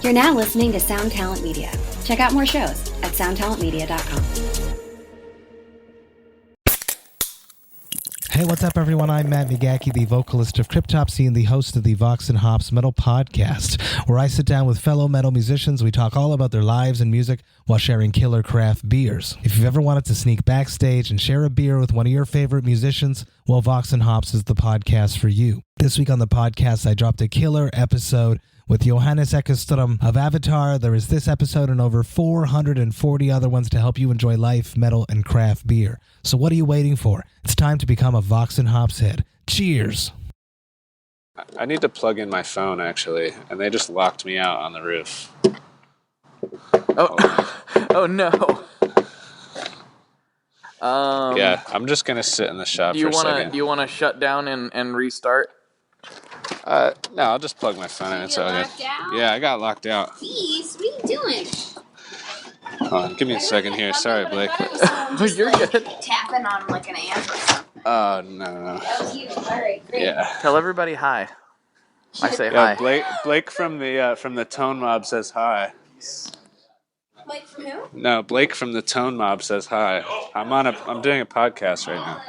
You're now listening to Sound Talent Media. Check out more shows at soundtalentmedia.com. Hey, what's up, everyone? I'm Matt Migaki, the vocalist of Cryptopsy and the host of the Vox and Hops Metal Podcast, where I sit down with fellow metal musicians. We talk all about their lives and music while sharing killer craft beers. If you've ever wanted to sneak backstage and share a beer with one of your favorite musicians, well, Vox and Hops is the podcast for you. This week on the podcast, I dropped a killer episode with Johannes Ekström of Avatar. There is this episode and over 440 other ones to help you enjoy life, metal, and craft beer. So what are you waiting for? It's time to become a Vox and Hops head. Cheers! I need to plug in my phone, actually, and they just locked me out on the roof. Oh no. Yeah, I'm just going to sit in the shop for a second. Do you want to shut down and restart? No, I'll just plug my phone in. It's all good. Yeah, I got locked out. Jeez, what are you doing? Hold on, give me a second here. Sorry, Blake. You're good. Tapping on like an amp or something. Oh, no. That was you. All right, great. Yeah. Tell everybody hi. I say Yeah, hi. Blake from the Tone Mob says hi. Blake from who? No, Blake from the Tone Mob says hi. I'm doing a podcast right now.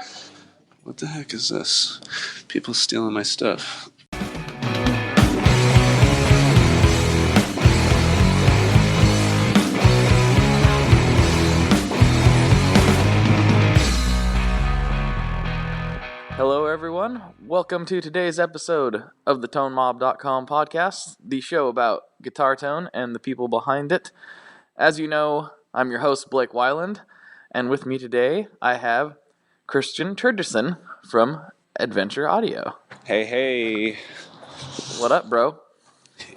What the heck is this? People stealing my stuff. Hello everyone. Welcome to today's episode of the ToneMob.com podcast, the show about guitar tone and the people behind it. As you know, I'm your host Blake Weiland, and with me today I have Christian Terjesen from Adventure Audio. Hey. What up, bro?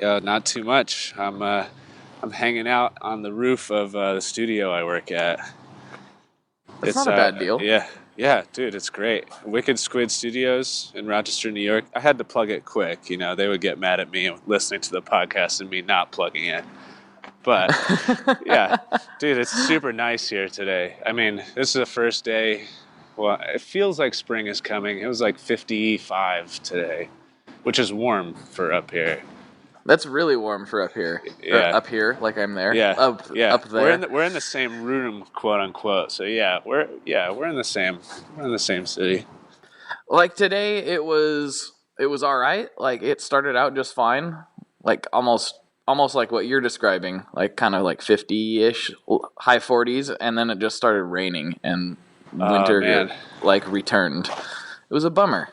Not too much. I'm hanging out on the roof of the studio I work at. It's not a bad deal. Yeah, dude, it's great. Wicked Squid Studios in Rochester, New York. I had to plug it quick. You know, they would get mad at me listening to the podcast and me not plugging it. But, yeah, dude, it's super nice here today. I mean, this is the first day. Well, it feels like spring is coming. It was like 55 today, which is warm for up here. That's really warm for up here. Yeah. Or up here, like I'm there. Yeah. Up there. We're in the same room, quote unquote. So we're in the same city. Like today, it was all right. Like it started out just fine. Like almost like what you're describing. Like kind of like 50-ish, high 40s, and then it just started raining and winter like returned. It was a bummer.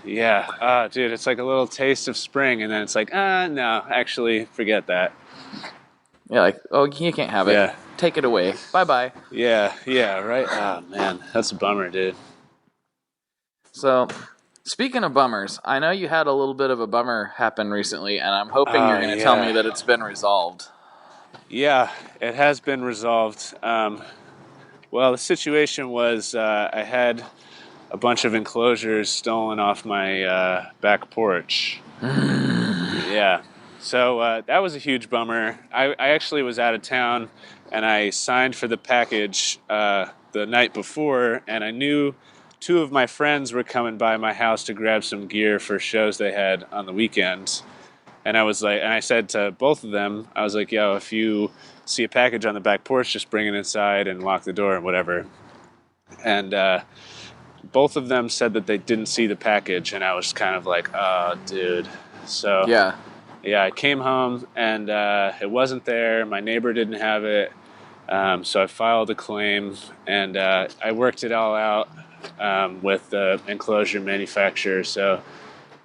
Yeah, dude, it's like a little taste of spring, and then it's like, no, actually, forget that. Yeah, like, oh, you can't have it. Yeah. Take it away. Bye-bye. Yeah, right? Oh, man, that's a bummer, dude. So, speaking of bummers, I know you had a little bit of a bummer happen recently, and I'm hoping you're going to tell me that it's been resolved. Yeah, it has been resolved. Well, the situation was I had a bunch of enclosures stolen off my back porch. Yeah. So that was a huge bummer. I actually was out of town, and I signed for the package the night before, and I knew two of my friends were coming by my house to grab some gear for shows they had on the weekends. And I said to both of them, I was like, yo, if you see a package on the back porch, just bring it inside and lock the door and whatever. And both of them said that they didn't see the package, and I was kind of like, oh, dude. So yeah, I came home, and it wasn't there. My neighbor didn't have it, so I filed a claim, and I worked it all out with the enclosure manufacturer. So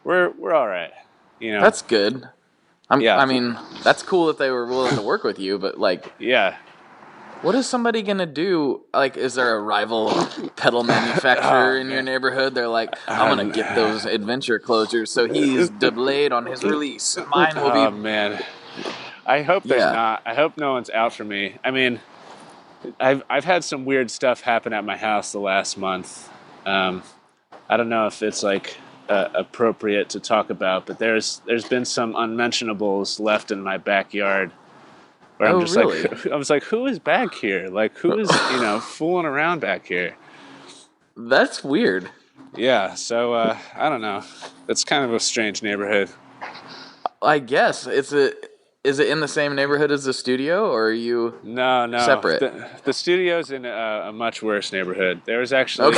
we're all right. You know, that's good. I mean, that's cool that they were willing to work with you, but like, yeah. What is somebody going to do? Like, is there a rival pedal manufacturer in your neighborhood? They're like, I'm going to get those adventure closures, so he's delayed on his release. Mine will be... Oh, man. I hope there's not. I hope no one's out for me. I mean, I've had some weird stuff happen at my house the last month. I don't know if it's, like, appropriate to talk about, but there's been some unmentionables left in my backyard. Where I'm just really? like, I was like, who is back here? Like, who is, fooling around back here? That's weird. Yeah, so, I don't know. It's kind of a strange neighborhood. I guess. Is Is it in the same neighborhood as the studio, or are you No. separate? The studio's in a much worse neighborhood. There was actually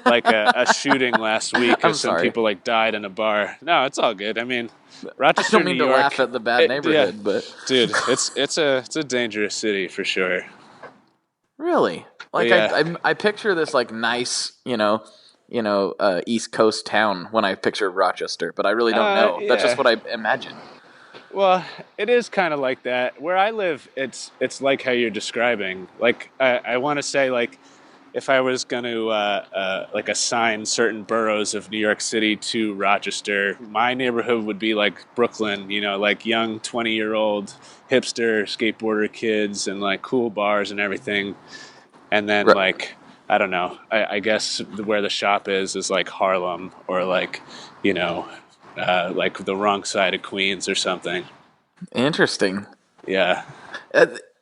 like a shooting last week I'm of some sorry. people like died in a bar. No, it's all good. I mean, I Rochester, don't mean New to York. laugh at the bad neighborhood, yeah, but dude, it's a dangerous city for sure. really, like Yeah. I picture this like nice, East Coast town when I picture Rochester, but I really don't know. That's just Yeah. what I imagine. Well, it is kind of like that. Where I live, it's like how you're describing. Like I want to say, like if I was going to like assign certain boroughs of New York City to Rochester, my neighborhood would be like Brooklyn. Like young 20-year-old hipster skateboarder kids and like cool bars and everything. And then Right. like I don't know. I guess where the shop is like Harlem or like like the wrong side of Queens or something. Interesting. Yeah.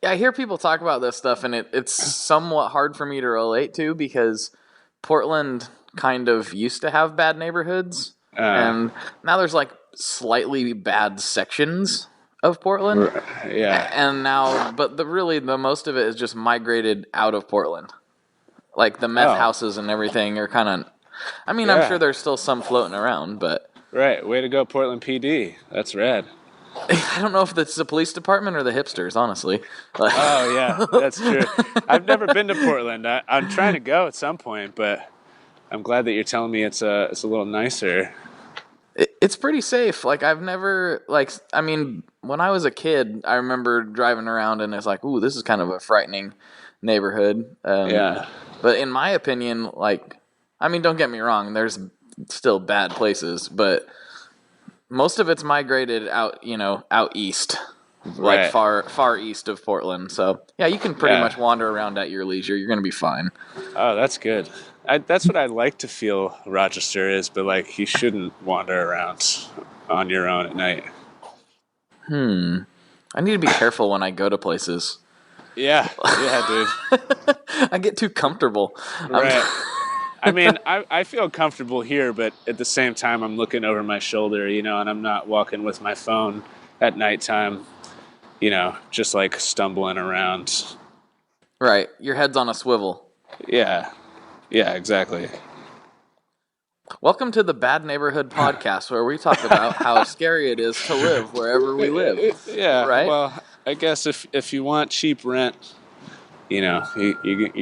I hear people talk about this stuff, and it's somewhat hard for me to relate to because Portland kind of used to have bad neighborhoods, and now there's like slightly bad sections of Portland. Yeah. And now, but the most of it is just migrated out of Portland. Like the meth houses and everything are kind of. I mean, I'm Yeah. sure there's still some floating around, but Right. Way to go, Portland PD. That's rad. I don't know if it's the police department or the hipsters, honestly. Oh, yeah. That's true. I've never been to Portland. I'm trying to go at some point, but I'm glad that you're telling me it's a little nicer. It's pretty safe. Like I've never when I was a kid, I remember driving around and it's like, ooh, this is kind of a frightening neighborhood. Yeah. But in my opinion, don't get me wrong, there's still bad places, but most of it's migrated out east, like Right. far east of Portland. So yeah, you can pretty much wander around at your leisure. You're gonna be fine. Oh, that's good. That's what I like to feel Rochester is, but like you shouldn't wander around on your own at night. I need to be careful when I go to places. Yeah, dude. I get too comfortable. Right. I mean, I feel comfortable here, but at the same time, I'm looking over my shoulder, and I'm not walking with my phone at nighttime, just like stumbling around. Right, your head's on a swivel. Yeah, exactly. Welcome to the Bad Neighborhood Podcast, where we talk about how scary it is to live wherever we live. Yeah, right? Well, I guess if you want cheap rent, you're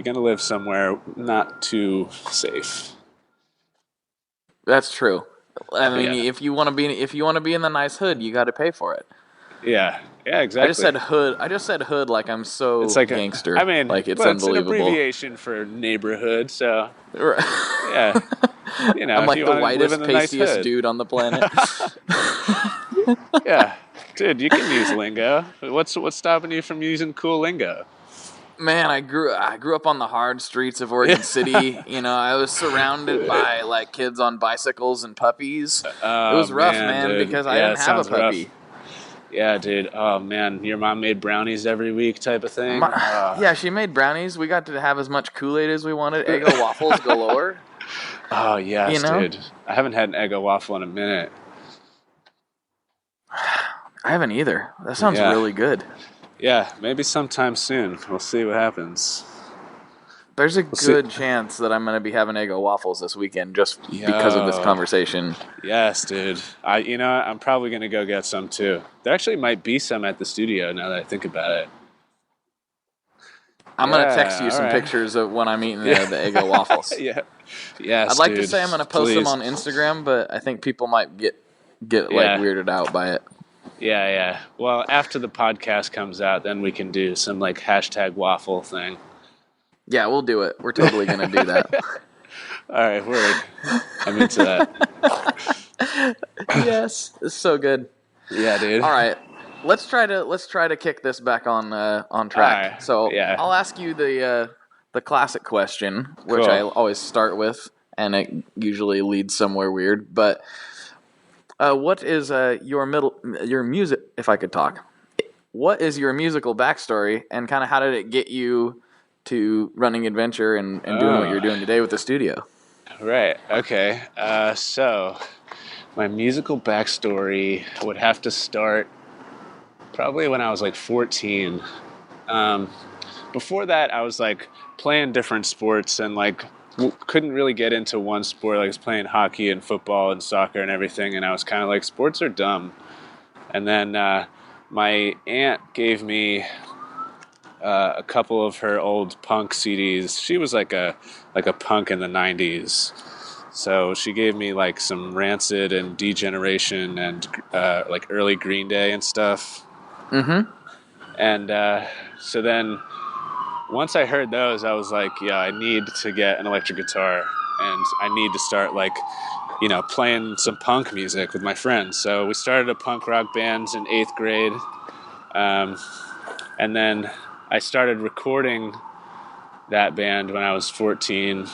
gonna live somewhere not too safe. That's true. I mean, Yeah. if you want to be in the nice hood, you got to pay for it. Yeah, exactly. I just said hood like I'm so it's like gangster. I mean, like it's but it's an unbelievable. abbreviation for neighborhood, so Right. yeah. I'm if like you the wanna live whitest, in a nice pastiest hood. dude on the planet. Yeah, dude, you can use lingo. What's stopping you from using cool lingo? Man, I grew up on the hard streets of Oregon City. I was surrounded by like kids on bicycles and puppies. It was rough, man, dude. because I Yeah, didn't it have a sounds rough. puppy. Yeah, dude. Oh man, your mom made brownies every week, type of thing. Yeah, she made brownies. We got to have as much Kool-Aid as we wanted. Eggo waffles galore. Oh yes, You know? dude. I haven't had an Eggo waffle in a minute. I haven't either. That sounds Yeah. really good. Yeah, maybe sometime soon. We'll see what happens. There's a see. good chance that I'm going to be having Eggo waffles this weekend just because of this Yo. conversation. Yes, dude. I'm probably gonna go get some too. There actually might be some at the studio now that I think about it. I'm going to Yeah, text you some alright. pictures of when I'm eating the Yeah. Eggo waffles. Yeah. Yes, I'd like to dude. say I'm going to post them Please. on Instagram, but I think people might get Yeah. like weirded out by it. Yeah. Well, after the podcast comes out, then we can do some like hashtag waffle thing. Yeah, we'll do it. We're totally going to do that. All right, word. I'm into that. Yes, it's so good. Yeah, dude. All right, let's try to kick this back on track. All right, So yeah. I'll ask you the classic question, which Cool. I always start with, and it usually leads somewhere weird. But what is your music? If I could talk, what is your musical backstory, and kind of how did it get you to running Adventure and doing what you're doing today with the studio? Right. Okay. So my musical backstory would have to start probably when I was like 14. Before that, I was like playing different sports and like couldn't really get into one sport. Like I was playing hockey and football and soccer and everything, and I was kind of like, sports are dumb. And then my aunt gave me a couple of her old punk CDs. She was like a punk in the 90s. So she gave me like some Rancid and Degeneration and like early Green Day and stuff. Mm-hmm. And so then once I heard those, I was like, yeah, I need to get an electric guitar and I need to start like, playing some punk music with my friends. So we started a punk rock band in 8th grade. And then I started recording that band when I was 14.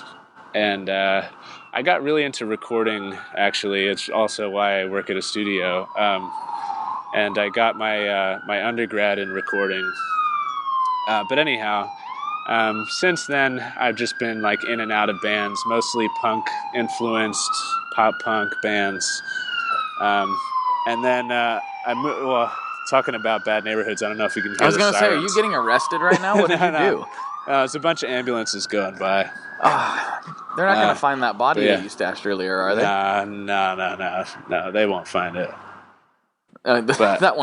And I got really into recording, actually. It's also why I work at a studio. And I got my undergrad in recording. But anyhow, since then, I've just been like in and out of bands, mostly punk-influenced pop punk bands. And then talking about bad neighborhoods, I don't know if you can hear the I was going to say, are sirens. you getting arrested right now? What did you do? There's a bunch of ambulances going by. They're not going to find that body that you stashed earlier, are they? No, they won't find it. That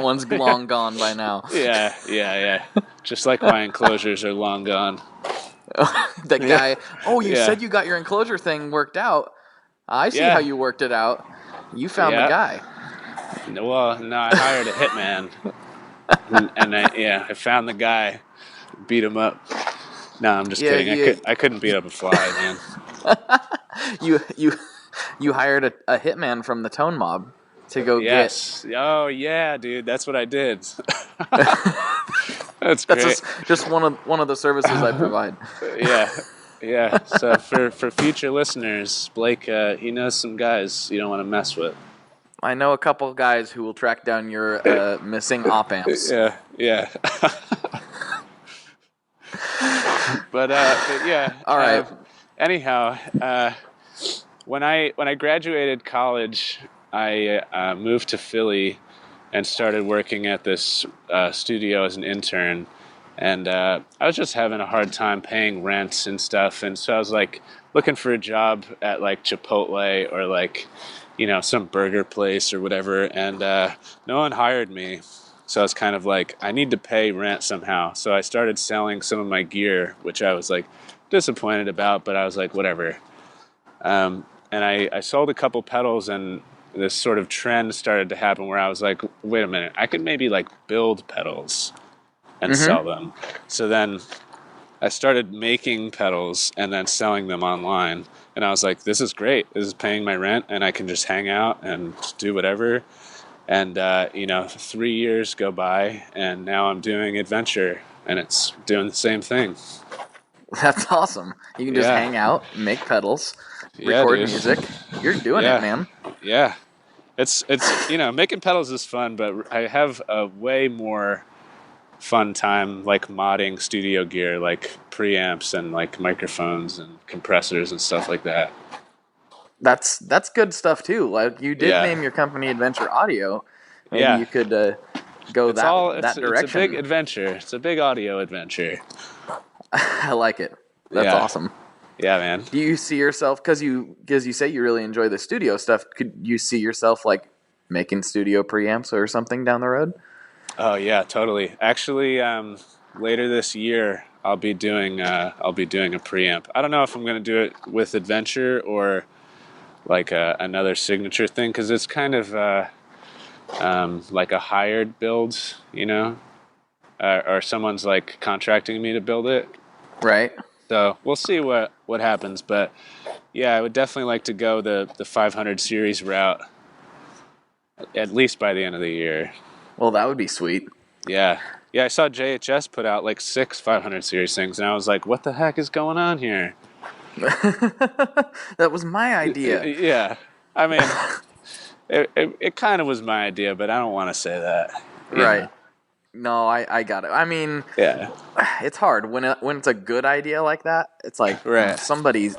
one's long gone by now. Yeah. Just like my enclosures are long gone. The guy. Oh, you said you got your enclosure thing worked out. I see how you worked it out. You found the guy. Well, no, I hired a hitman, and I found the guy, beat him up. No, I'm just kidding. I couldn't beat up a fly, man. You hired a hitman from the Tone Mob to go get. Oh yeah, dude, that's what I did. That's great. Just one of the services I provide. Yeah. So for future listeners, Blake, he knows some guys you don't want to mess with. I know a couple guys who will track down your missing op amps. Yeah. But yeah. All right. Anyhow, when I graduated college, I moved to Philly and started working at this studio as an intern. And I was just having a hard time paying rent and stuff. And so I was like looking for a job at like Chipotle or like, some burger place or whatever. And no one hired me. So I was kind of like, I need to pay rent somehow. So I started selling some of my gear, which I was like disappointed about, but I was like, whatever. And I sold a couple pedals, and this sort of trend started to happen where I was like, wait a minute, I could maybe like build pedals and sell them. So then I started making pedals and then selling them online. And I was like, this is great. This is paying my rent, and I can just hang out and do whatever. And, 3 years go by, and now I'm doing adventure, and it's doing the same thing. That's awesome. You can just hang out, make pedals, record music. You're doing it, man. Yeah. It's making pedals is fun, but I have a way more fun time like modding studio gear, like preamps and like microphones and compressors and stuff like that. That's good stuff too. Like you did name your company Adventure Audio. Maybe you could go that direction. It's a big adventure. It's a big audio adventure. I like it. That's awesome. Yeah, man. Do you see yourself, because you say you really enjoy the studio stuff, could you see yourself like making studio preamps or something down the road? Oh yeah, totally. Actually, later this year I'll be doing a preamp. I don't know if I'm going to do it with Adventure or like another signature thing, because it's kind of like a hired build, or someone's like contracting me to build it. Right. So we'll see what happens, but yeah, I would definitely like to go the 500 series route, at least by the end of the year. Well, that would be sweet. Yeah, I saw JHS put out like 6 500 series things, and I was like, what the heck is going on here? That was my idea. Yeah, I mean, it kind of was my idea, but I don't want to say that. Right. No, I got it. I mean, it's hard when it's a good idea like that. It's like somebody's,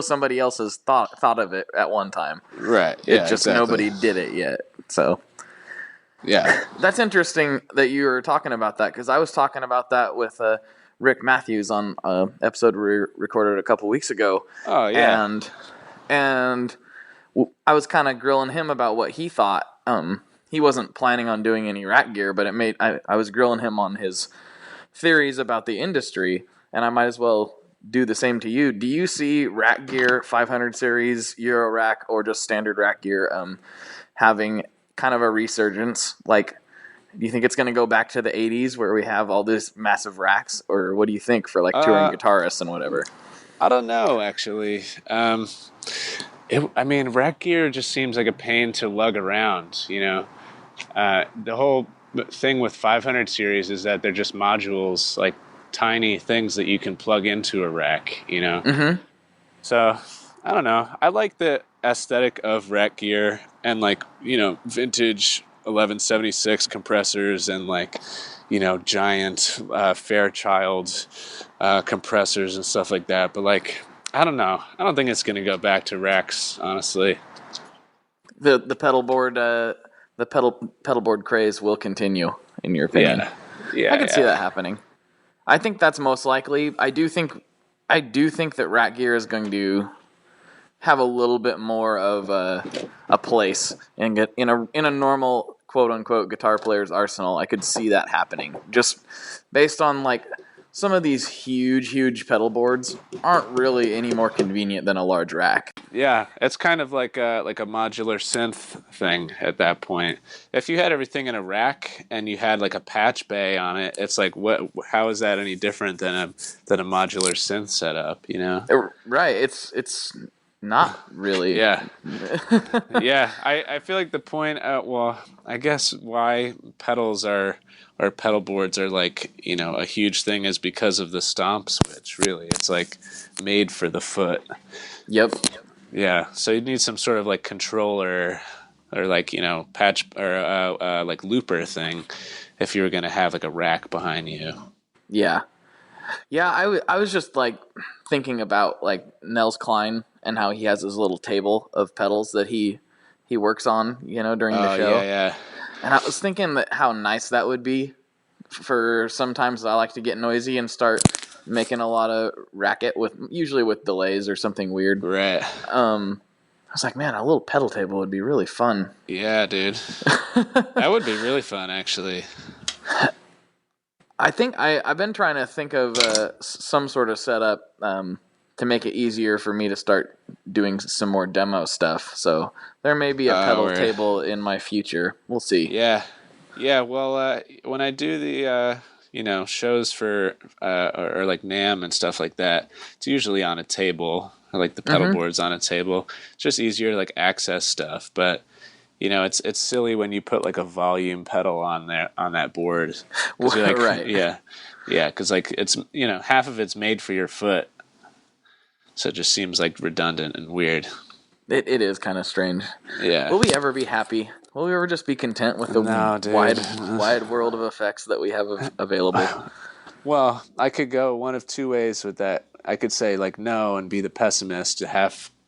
somebody else has thought of it at one time. Right. It's just nobody did it yet. So, Yeah. That's interesting that you were talking about that, because I was talking about that with Rick Matthews on an episode we recorded a couple weeks ago. Oh, yeah. And I was kind of grilling him about what he thought. He wasn't planning on doing any rack gear, but I was grilling him on his theories about the industry, and I might as well do the same to you. Do you see rack gear, 500 series, Euro rack, or just standard rack gear having kind of a resurgence? Like, do you think it's going to go back to the 80s where we have all these massive racks, or what do you think for like touring guitarists and whatever? I don't know, actually. Rack gear just seems like a pain to lug around, you know. The whole thing with 500 series is that they're just modules, like tiny things that you can plug into a rack, you know. Mm-hmm. So, I don't know. I like the aesthetic of rack gear and, like, you know, vintage 1176 compressors and, like, you know, giant Fairchild compressors and stuff like that. But, like, I don't know. I don't think it's going to go back to racks, honestly. The pedal board craze will continue, in your opinion. Yeah. I could see that happening. I think that's most likely. I do think that rack gear is going to have a little bit more of a place in a normal quote unquote guitar player's arsenal. I could see that happening just based on like some of these huge pedal boards aren't really any more convenient than a large rack. Yeah, it's kind of like a modular synth thing at that point. If you had everything in a rack and you had like a patch bay on it, it's like how is that any different than a modular synth setup, you know? Right, it's not really. Yeah. Yeah, I feel like the point I guess why pedals or pedal boards are like, you know, a huge thing is because of the stomp switch, really. It's like made for the foot. Yep. Yeah, so you need some sort of like controller or like, you know, patch or like looper thing if you were going to have like a rack behind you. Yeah. Yeah, I was just like thinking about like Nels Cline and how he has his little table of pedals that he works on, you know, during the show. Yeah. And I was thinking that how nice that would be for sometimes I like to get noisy and start making a lot of racket usually with delays or something weird. Right. I was like, man, a little pedal table would be really fun. Yeah, dude. That would be really fun, actually. I think I've been trying to think of some sort of setup to make it easier for me to start doing some more demo stuff. So there may be a pedal table in my future. We'll see. Yeah. Well, when I do the you know, shows for or like NAMM and stuff like that, it's usually on a table, or like the pedal board's on a table. It's just easier to like access stuff, but you know, it's silly when you put like a volume pedal on that board. You're like, right. Yeah, because like it's, you know, half of it's made for your foot, so it just seems like redundant and weird. It is kind of strange. Yeah. Will we ever be happy? Will we ever just be content with the wide world of effects that we have available? Well, I could go one of two ways with that. I could say like no and be the pessimist,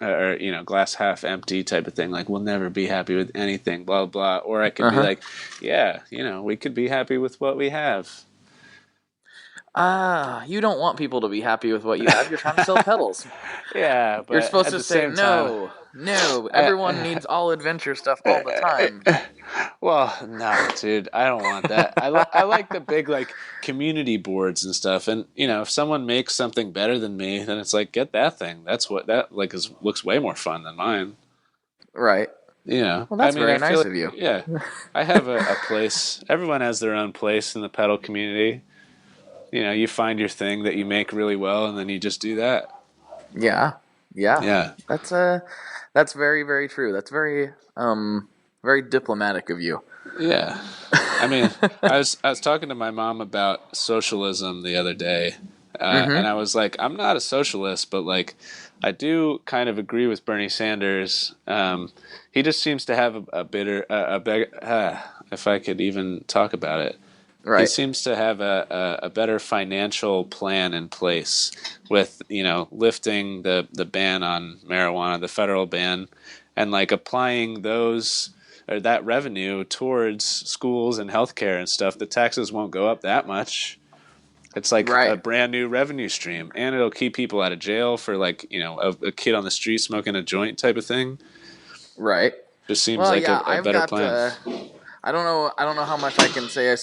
or you know, glass half empty type of thing. Like we'll never be happy with anything, blah blah. Or I could be like, yeah, you know, we could be happy with what we have. You don't want people to be happy with what you have. You're trying to sell pedals. Yeah, but you're supposed to say no. Everyone needs all adventure stuff all the time. Well, no, dude, I don't want that. I like the big like community boards and stuff. And you know, if someone makes something better than me, then it's like get that thing. That's what that like looks way more fun than mine. Right. You know. Well, that's very nice of you. Yeah, I have a place. Everyone has their own place in the pedal community. You know, you find your thing that you make really well, and then you just do that. Yeah. That's very, very true. That's very, very diplomatic of you. Yeah, I mean, I was talking to my mom about socialism the other day, and I was like, I'm not a socialist, but like, I do kind of agree with Bernie Sanders. He just seems to have if I could even talk about it. Right. He seems to have a better financial plan in place with, you know, lifting the ban on marijuana, the federal ban, and like applying those or that revenue towards schools and healthcare and stuff, the taxes won't go up that much. It's like a brand new revenue stream, and it'll keep people out of jail for like, a kid on the street smoking a joint type of thing. Right. Just seems a better plan. I don't know how much I can say I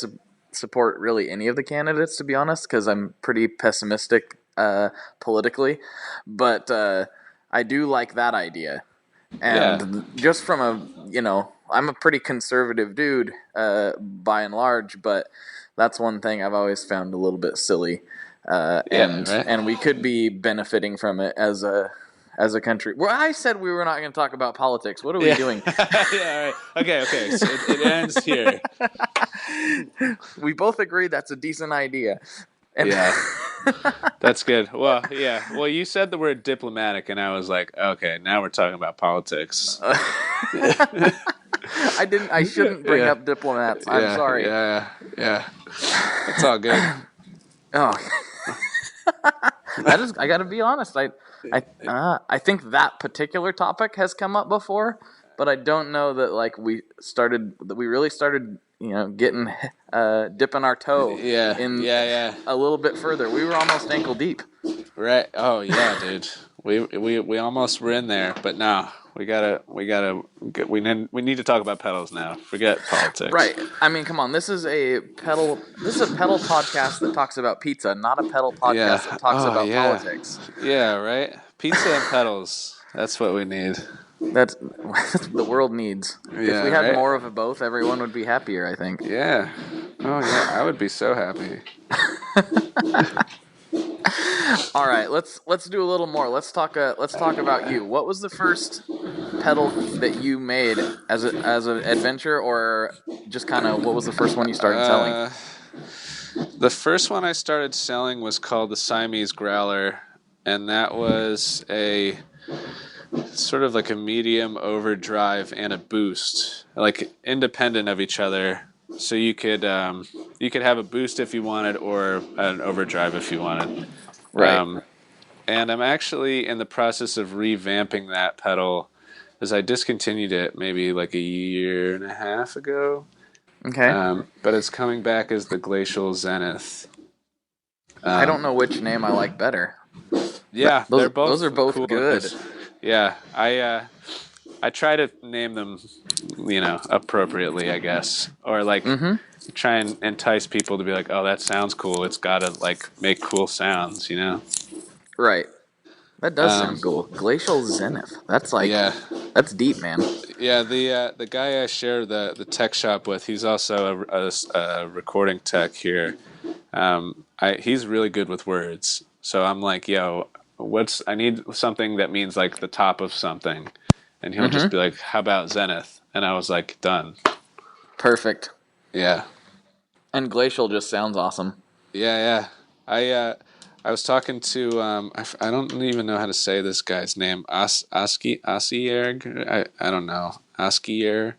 support really any of the candidates, to be honest, because I'm pretty pessimistic politically, but I do like that idea. And just from I'm a pretty conservative dude by and large, but that's one thing I've always found a little bit silly. And we could be benefiting from it as a country. Well, I said we were not going to talk about politics. What are we doing? Yeah, all right. Okay. So it ends here. We both agree that's a decent idea. Yeah, that's good. Well, yeah. Well, you said the word diplomatic, and I was like, okay, now we're talking about politics. I shouldn't bring up diplomats. I'm sorry. Yeah. It's all good. Oh, I got to be honest. I think that particular topic has come up before, but I don't know that we really started getting dipping our toe a little bit further. We were almost ankle deep. Right. Oh yeah, dude. We almost were in there, but no, we need to talk about pedals now. Forget politics. Right. I mean, come on. This is a pedal podcast that talks about pizza, not a pedal podcast that talks about politics. Yeah, right. Pizza and pedals. That's what we need. That's what the world needs. Yeah, if we had more of both, everyone would be happier, I think. Yeah. Oh yeah, I would be so happy. All right, let's do a little more. Let's talk about you. What was the first pedal that you made as an adventure, or just kind of what was the first one you started selling? The first one I started selling was called the Siamese Growler, and that was a sort of like a medium overdrive and a boost, like independent of each other. So you could have a boost if you wanted, or an overdrive if you wanted. Right. And I'm actually in the process of revamping that pedal, as I discontinued it maybe like a year and a half ago. Okay. But it's coming back as the Glacial Zenith. I don't know which name I like better. Yeah, those are both cool. good. Yeah, I try to name them, appropriately, I guess, or try and entice people to be like, oh, that sounds cool. It's got to make cool sounds, Right. That does sound cool. Glacial Zenith. That's that's deep, man. Yeah, the guy I share the tech shop with, he's also a recording tech here. He's really good with words. So I'm like, yo, I need something that means like the top of something. And he'll just be like, how about Zenith? And I was like, done. Perfect. Yeah. And Glacial just sounds awesome. Yeah. I was talking to I don't even know how to say this guy's name. Asierg. I don't know. Askier.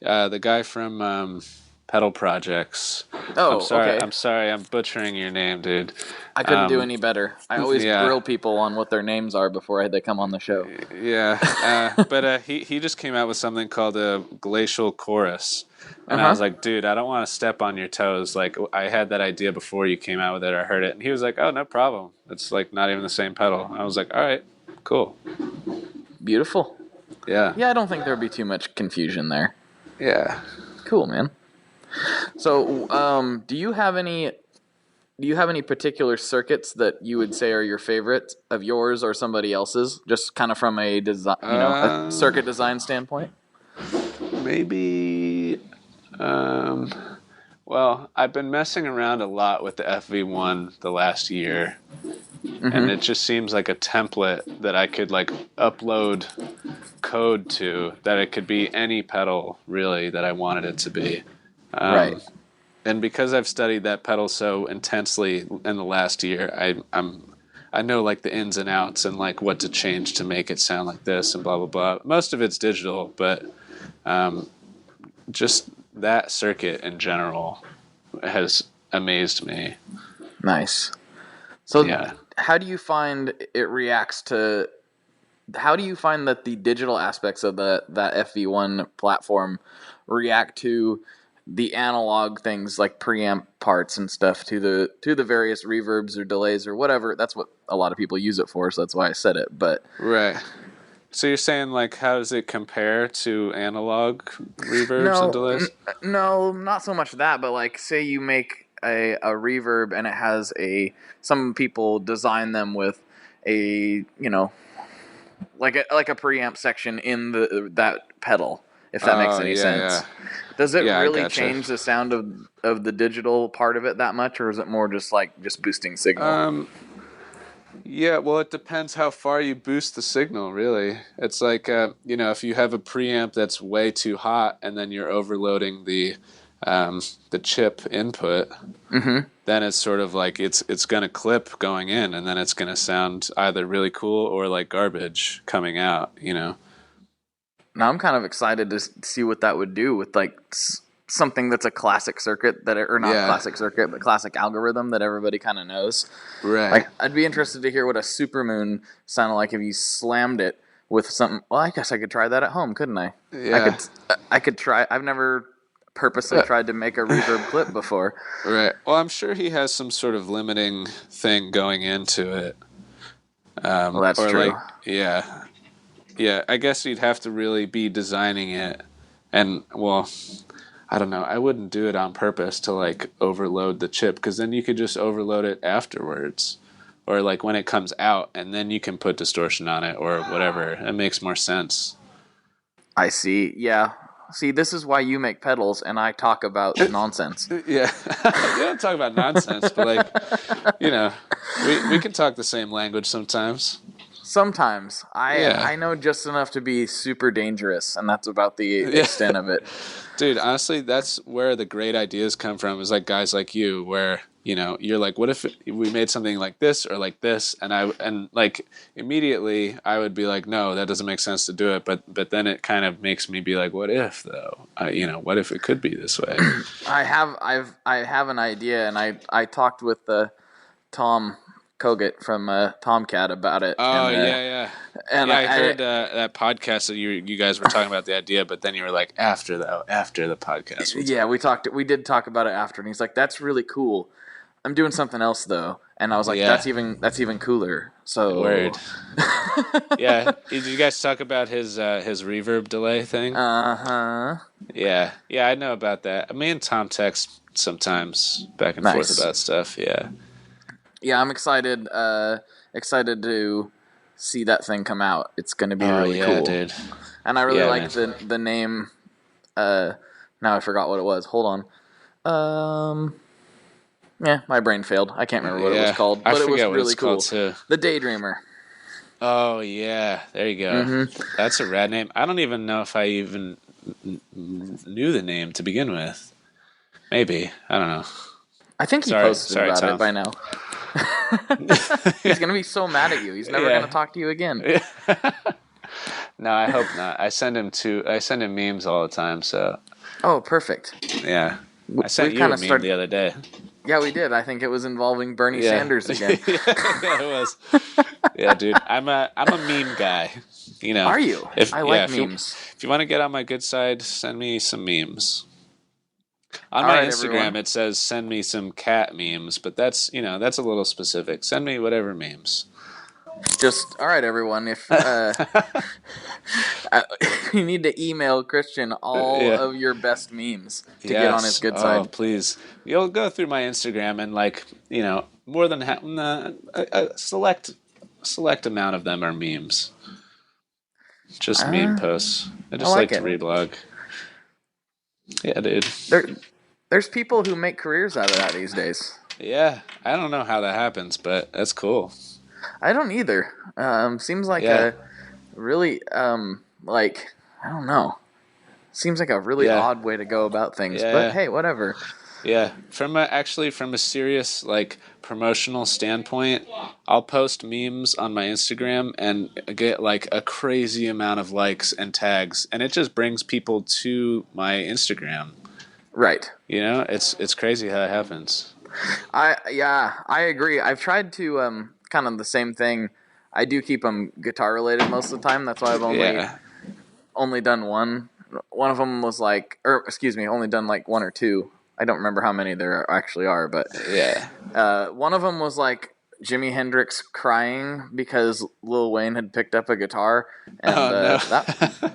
The guy from Pedal Projects. Oh, okay. I'm sorry, I'm butchering your name, dude. I couldn't do any better. I always grill people on what their names are before they come on the show. Yeah, but he just came out with something called a Glacial Chorus. And I was like, dude, I don't want to step on your toes. Like, I had that idea before you came out with it. I heard it. And he was like, oh, no problem. It's not even the same pedal. I was like, all right, cool. Beautiful. Yeah. Yeah, I don't think there would be too much confusion there. Yeah. Cool, man. So, do you have any particular circuits that you would say are your favorite of yours or somebody else's, just kind of from a design, a circuit design standpoint? Maybe. Well, I've been messing around a lot with the FV1 the last year, and it just seems like a template that I could upload code to, that it could be any pedal really that I wanted it to be. Right. And because I've studied that pedal so intensely in the last year, I know the ins and outs and what to change to make it sound like this and blah blah blah. Most of it's digital, but just that circuit in general has amazed me. Nice. So how do you find it reacts to how do you find that the digital aspects of that FV1 platform react to the analog things like preamp parts and stuff to the various reverbs or delays or whatever? That's what a lot of people use it for, so that's why I said it. But Right. So you're saying, like, how does it compare to analog reverbs and delays? No, not so much that, but like, say you make a reverb and it has some people design them with a, like a preamp section in that pedal, if that makes any sense. Yeah. Does it Yeah, I really gotcha. change the sound of the digital part of it that much, or is it more just boosting signal? Yeah, well, it depends how far you boost the signal, really. It's like, if you have a preamp that's way too hot and then you're overloading the chip input, then it's sort of like it's going to clip going in, and then it's going to sound either really cool or like garbage coming out, Now I'm kind of excited to see what that would do with like something that's a classic circuit or not classic circuit, but classic algorithm that everybody kind of knows. Right. Like, I'd be interested to hear what a supermoon sounded like if you slammed it with something. Well, I guess I could try that at home, couldn't I? Yeah. I could try. I've never purposely tried to make a reverb clip before. Right. Well, I'm sure he has some sort of limiting thing going into it. Well, that's or true. Like, yeah. Yeah, I guess you'd have to really be designing it. And, well, I don't know. I wouldn't do it on purpose to, like, overload the chip, because then you could just overload it afterwards. Or, like, when it comes out, and then you can put distortion on it or whatever. It makes more sense. I see. Yeah. See, this is why you make pedals and I talk about nonsense. Yeah. We don't talk about nonsense, but, like, we can talk the same language sometimes. Sometimes. I know just enough to be super dangerous, and that's about the extent of it. Dude, honestly, that's where the great ideas come from, is like guys like you, where, you're like, what if we made something like this or like this? And like immediately I would be like, no, that doesn't make sense to do it. But then it kind of makes me be like, what if though? What if it could be this way? I have an idea, and I talked with Tom Kogut from Tomcat about it. Oh, and, yeah. And I heard that podcast that you guys were talking about the idea, but then you were like, after the podcast. Yeah, we did talk about it after, and he's like, that's really cool. I'm doing something else though. And I was like, that's even cooler. So word. Yeah. Did you guys talk about his reverb delay thing? Uh-huh. Yeah. Yeah, I know about that. Me and Tom text sometimes back and forth about stuff. Yeah. Yeah, I'm excited to see that thing come out. It's going to be really cool. Dude. And I really like the name. Now I forgot what it was. Hold on. Yeah, my brain failed. I can't remember what it was called, but it was really cool. Too. The Daydreamer. Oh yeah, there you go. Mm-hmm. That's a rad name. I don't even know if I even knew the name to begin with. Maybe, I don't know. I think he posted about it by now. He's gonna be so mad at you. He's never gonna talk to you again. No, I hope not. I send him memes all the time. So. Oh, perfect. Yeah, I sent you a meme the other day. Yeah, we did. I think it was involving Bernie Sanders again. Yeah, it was. Yeah, dude. I'm a meme guy. Are you? I like memes. If you want to get on my good side, send me some memes. On my Instagram, everyone. It says send me some cat memes, but that's a little specific. Send me whatever memes. Just all right, everyone. If you need to email Christian all of your best memes to get on his good side, please. You'll go through my Instagram and more than a select amount of them are memes. Just meme posts. I just like to reblog. Yeah, dude. There's people who make careers out of that these days. Yeah, I don't know how that happens, but that's cool. I don't either. Seems like a really I don't know. Seems like a really odd way to go about things. But hey, whatever. Yeah, from a serious promotional standpoint, I'll post memes on my Instagram and get a crazy amount of likes and tags, and it just brings people to my Instagram. Right. It's crazy how it happens. I agree. I've tried to kind of the same thing. I do keep them guitar related most of the time. That's why I've only done one. One of them was only done like one or two. I don't remember how many there actually are, but one of them was like Jimi Hendrix crying because Lil Wayne had picked up a guitar, and no. that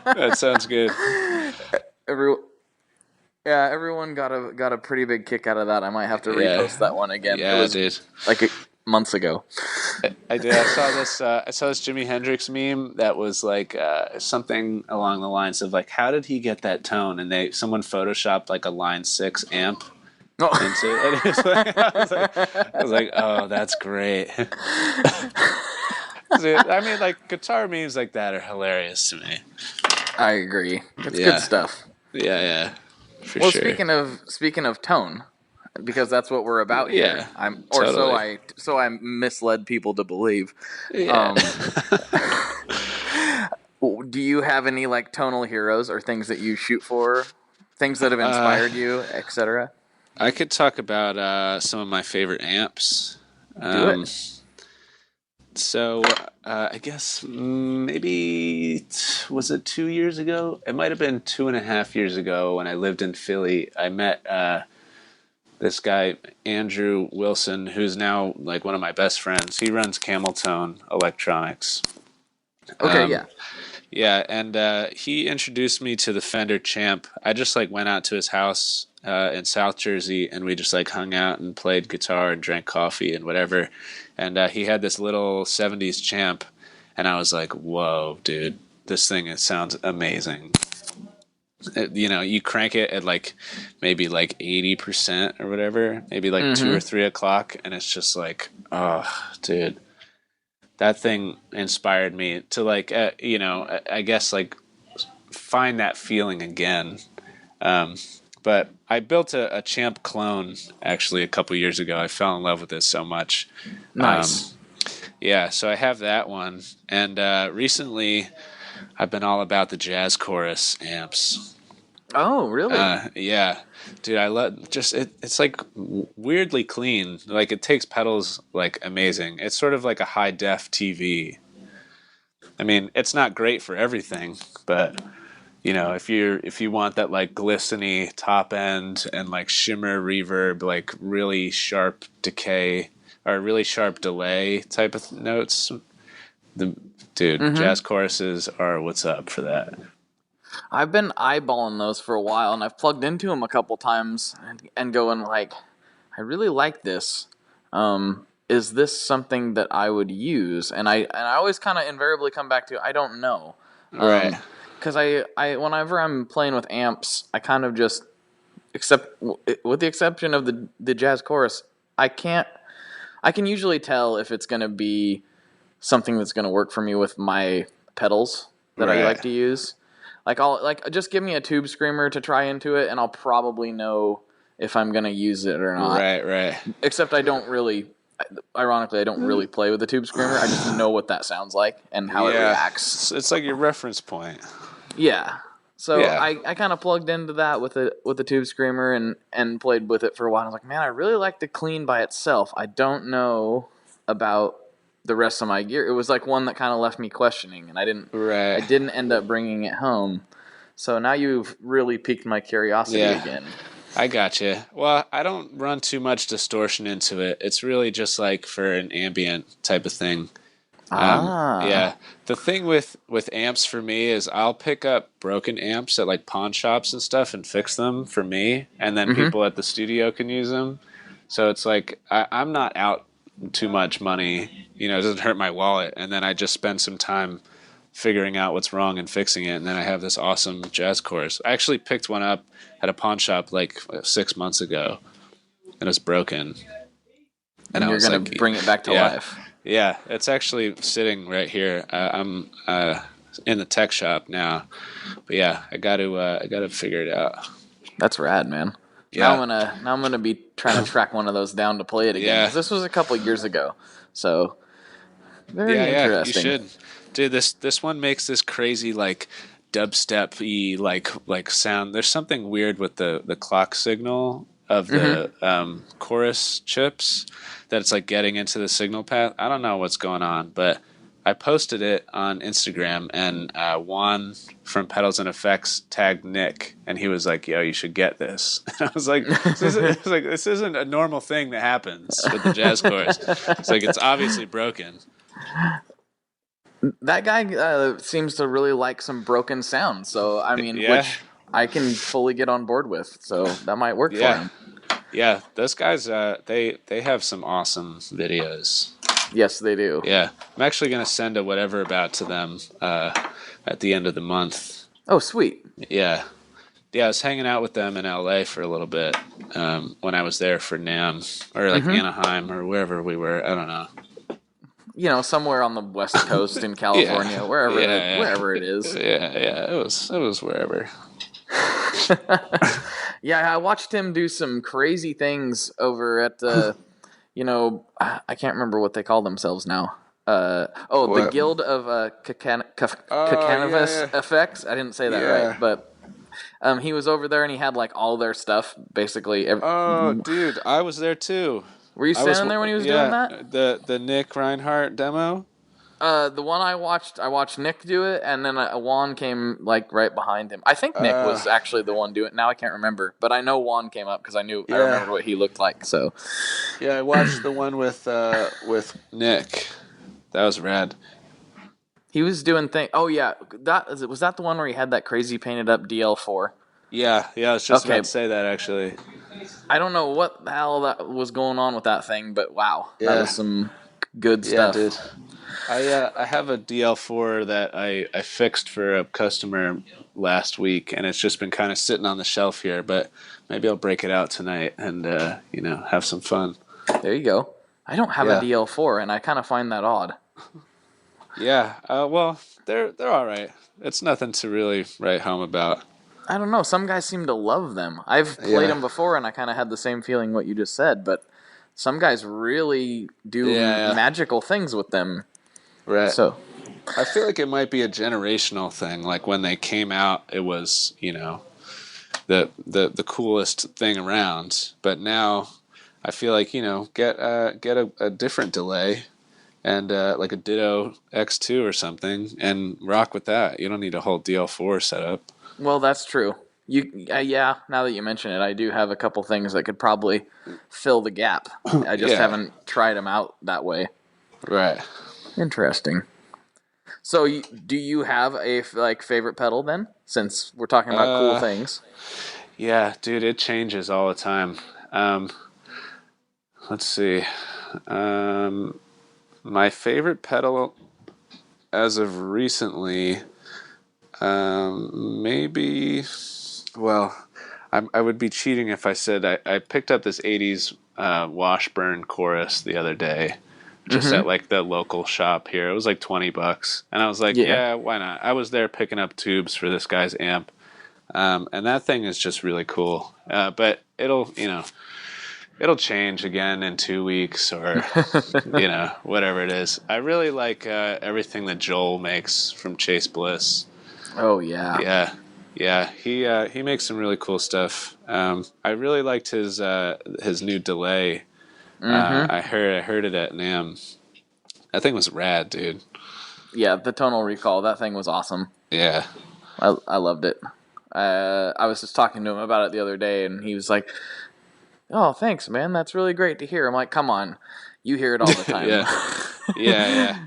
That sounds good. everyone got a pretty big kick out of that. I might have to repost that one again. Yeah, it was dude. like months ago. I did. I saw this. I saw this Jimi Hendrix meme that was like something along the lines of like, "How did he get that tone?" And someone photoshopped like a Line 6 amp into it. And it was like, I was like, "Oh, that's great." I mean, like guitar memes like that are hilarious to me. I agree. It's good stuff. Yeah. For well, sure. speaking of tone, because that's what we're about here. Totally. So I misled people to believe. Yeah. Do you have any like tonal heroes or things that you shoot for, things that have inspired you, etc.? I could talk about some of my favorite amps. Do it. So I guess maybe was it 2 years ago? It might have been 2.5 years ago when I lived in Philly. I met this guy Andrew Wilson, who's now like one of my best friends. He runs Camel Tone Electronics. Okay, Yeah, and he introduced me to the Fender Champ. I just like went out to his house in South Jersey, and we just like hung out and played guitar and drank coffee and whatever. And he had this little 70s Champ, and I was like, whoa, dude, this thing, it sounds amazing. You crank it at like maybe like 80% or whatever, maybe like 2 or 3 o'clock, and it's just like, oh, dude. That thing inspired me to like, I guess like find that feeling again. But I built a Champ clone actually a couple years ago. I fell in love with it so much. nice. So I have that one. And recently I've been all about the Jazz Chorus amps. Oh, really? Yeah, dude, I love just it's like weirdly clean. Like it takes pedals like amazing. It's sort of like a high def TV. I mean, it's not great for everything, but if you want that like glisteny top end and like shimmer reverb, like really sharp decay or really sharp delay type of notes, Jazz Choruses are what's up for that. I've been eyeballing those for a while, and I've plugged into them a couple times and going like, I really like this. Is this something that I would use? And I always kind of invariably come back to I don't know. Right. Because I whenever I'm playing with amps, I kind of just with the exception of the Jazz Chorus, I can usually tell if it's going to be something that's going to work for me with my pedals that I like to use. Like I'll just give me a tube screamer to try into it, and I'll probably know if I'm gonna use it or not. Right. Except I don't really play with the tube screamer. I just know what that sounds like and how it reacts. It's like your reference point. Yeah. So I kind of plugged into that with the tube screamer and played with it for a while. I was like, man, I really like the clean by itself. I don't know about the rest of my gear. It was like one that kind of left me questioning, and I didn't end up bringing it home. So now you've really piqued my curiosity again. I gotcha. Well, I don't run too much distortion into it. It's really just like for an ambient type of thing. The thing with amps for me is I'll pick up broken amps at like pawn shops and stuff and fix them for me, and then people at the studio can use them. So it's like I'm not out too much money, it doesn't hurt my wallet, and then I just spend some time figuring out what's wrong and fixing it, and then I have this awesome Jazz Chorus. I actually picked one up at a pawn shop like 6 months ago, and it was broken. And you're gonna bring it back to life. Yeah, it's actually sitting right here. I'm in the tech shop now, but yeah, I got to figure it out. That's rad, man. Yeah. Now I'm gonna be trying to track one of those down to play it again. Yeah. 'Cause this was a couple of years ago, so very interesting. You should, dude. This one makes this crazy like dubstep-y like sound. There's something weird with the clock signal of the chorus chips that it's like getting into the signal path. I don't know what's going on, but I posted it on Instagram, and Juan from Pedals and Effects tagged Nick, and he was like, "Yo, you should get this." And I was like, "This isn't a normal thing that happens with the jazz chorus. It's like it's obviously broken." That guy seems to really like some broken sound, so I mean, Yeah. which I can fully get on board with. So that might work for him. Yeah, those guys, they have some awesome videos. Yes, they do. Yeah, I'm actually gonna send a whatever about to them at the end of the month. Oh, sweet. Yeah, I was hanging out with them in LA for a little bit when I was there for NAMM or like Anaheim or wherever we were. I don't know. You know, somewhere on the West Coast in California, wherever it is. Yeah, it was wherever. Yeah, I watched him do some crazy things over at you know, I can't remember what they call themselves now. The Guild of Cactus Effects. I didn't say that right, but he was over there and he had like all their stuff basically. Dude, I was there too. Were you standing there when he was doing that? The Nick Reinhardt demo. The one I watched Nick do it, and then Juan came like right behind him. I think Nick was actually the one doing it. Now I can't remember, but I know Juan came up because I remember what he looked like. So, yeah, I watched the one with Nick. That was rad. He was doing things. Oh yeah, was that the one where he had that crazy painted up DL4? Yeah, I was just about to say that actually. I don't know what the hell that was going on with that thing, but wow, that was some good stuff. Yeah, dude. I have a DL4 that I fixed for a customer last week, and it's just been kind of sitting on the shelf here. But maybe I'll break it out tonight and have some fun. There you go. I don't have a DL4, and I kind of find that odd. Yeah. Well, they're all right. It's nothing to really write home about. I don't know. Some guys seem to love them. I've played them before, and I kind of had the same feeling what you just said. But some guys really do magical things with them. Right. So I feel like it might be a generational thing. Like when they came out, it was the coolest thing around. But now, I feel like get a different delay, and like a Ditto X2 or something, and rock with that. You don't need a whole DL4 setup. Well, that's true. Now that you mention it, I do have a couple things that could probably fill the gap. I just haven't tried them out that way. Right. Interesting. So, do you have a favorite pedal then? Since we're talking about cool things. Yeah, dude, it changes all the time. Let's see. My favorite pedal as of recently, maybe. Well, I would be cheating if I said I picked up this 80s Washburn chorus the other day. Just at like the local shop here. It was like $20. And I was like, yeah, why not? I was there picking up tubes for this guy's amp. And that thing is just really cool. But it'll change again in 2 weeks or, whatever it is. I really like everything that Joel makes from Chase Bliss. Oh, yeah. Yeah. He makes some really cool stuff. I really liked his new delay. I heard it at NAMM. That thing was rad, dude. Yeah, the tonal recall, that thing was awesome. Yeah. I loved it. I was just talking to him about it the other day, and he was like, "Oh, thanks, man. That's really great to hear." I'm like, "Come on. You hear it all the time." Yeah.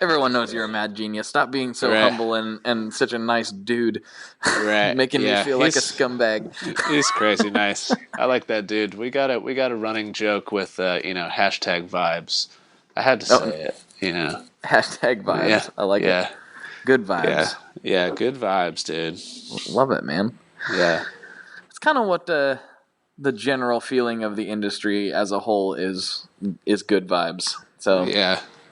Everyone knows you're a mad genius. Stop being so humble and such a nice dude. Right. Making me feel like a scumbag. He's crazy nice. I like that dude. We got a running joke with hashtag vibes. I had to say it. Hashtag vibes. Yeah. I like it. Good vibes. Yeah, good vibes, dude. Love it, man. Yeah. It's kind of what the general feeling of the industry as a whole is good vibes. So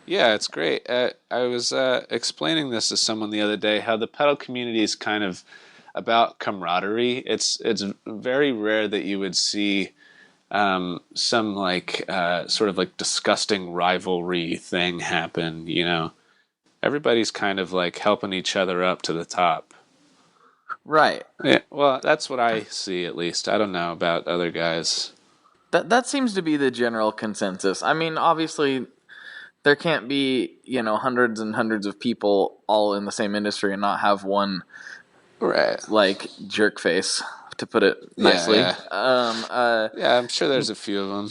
Yeah, it's great. I was explaining this to someone the other day, how the pedal community is kind of about camaraderie. It's very rare that you would see some sort of like disgusting rivalry thing happen, Everybody's kind of like helping each other up to the top. Right. Yeah, well, that's what I see, at least. I don't know about other guys. That seems to be the general consensus. I mean, obviously, there can't be, hundreds and hundreds of people all in the same industry and not have one Right. like jerk face, to put it nicely. Yeah, I'm sure there's a few of them.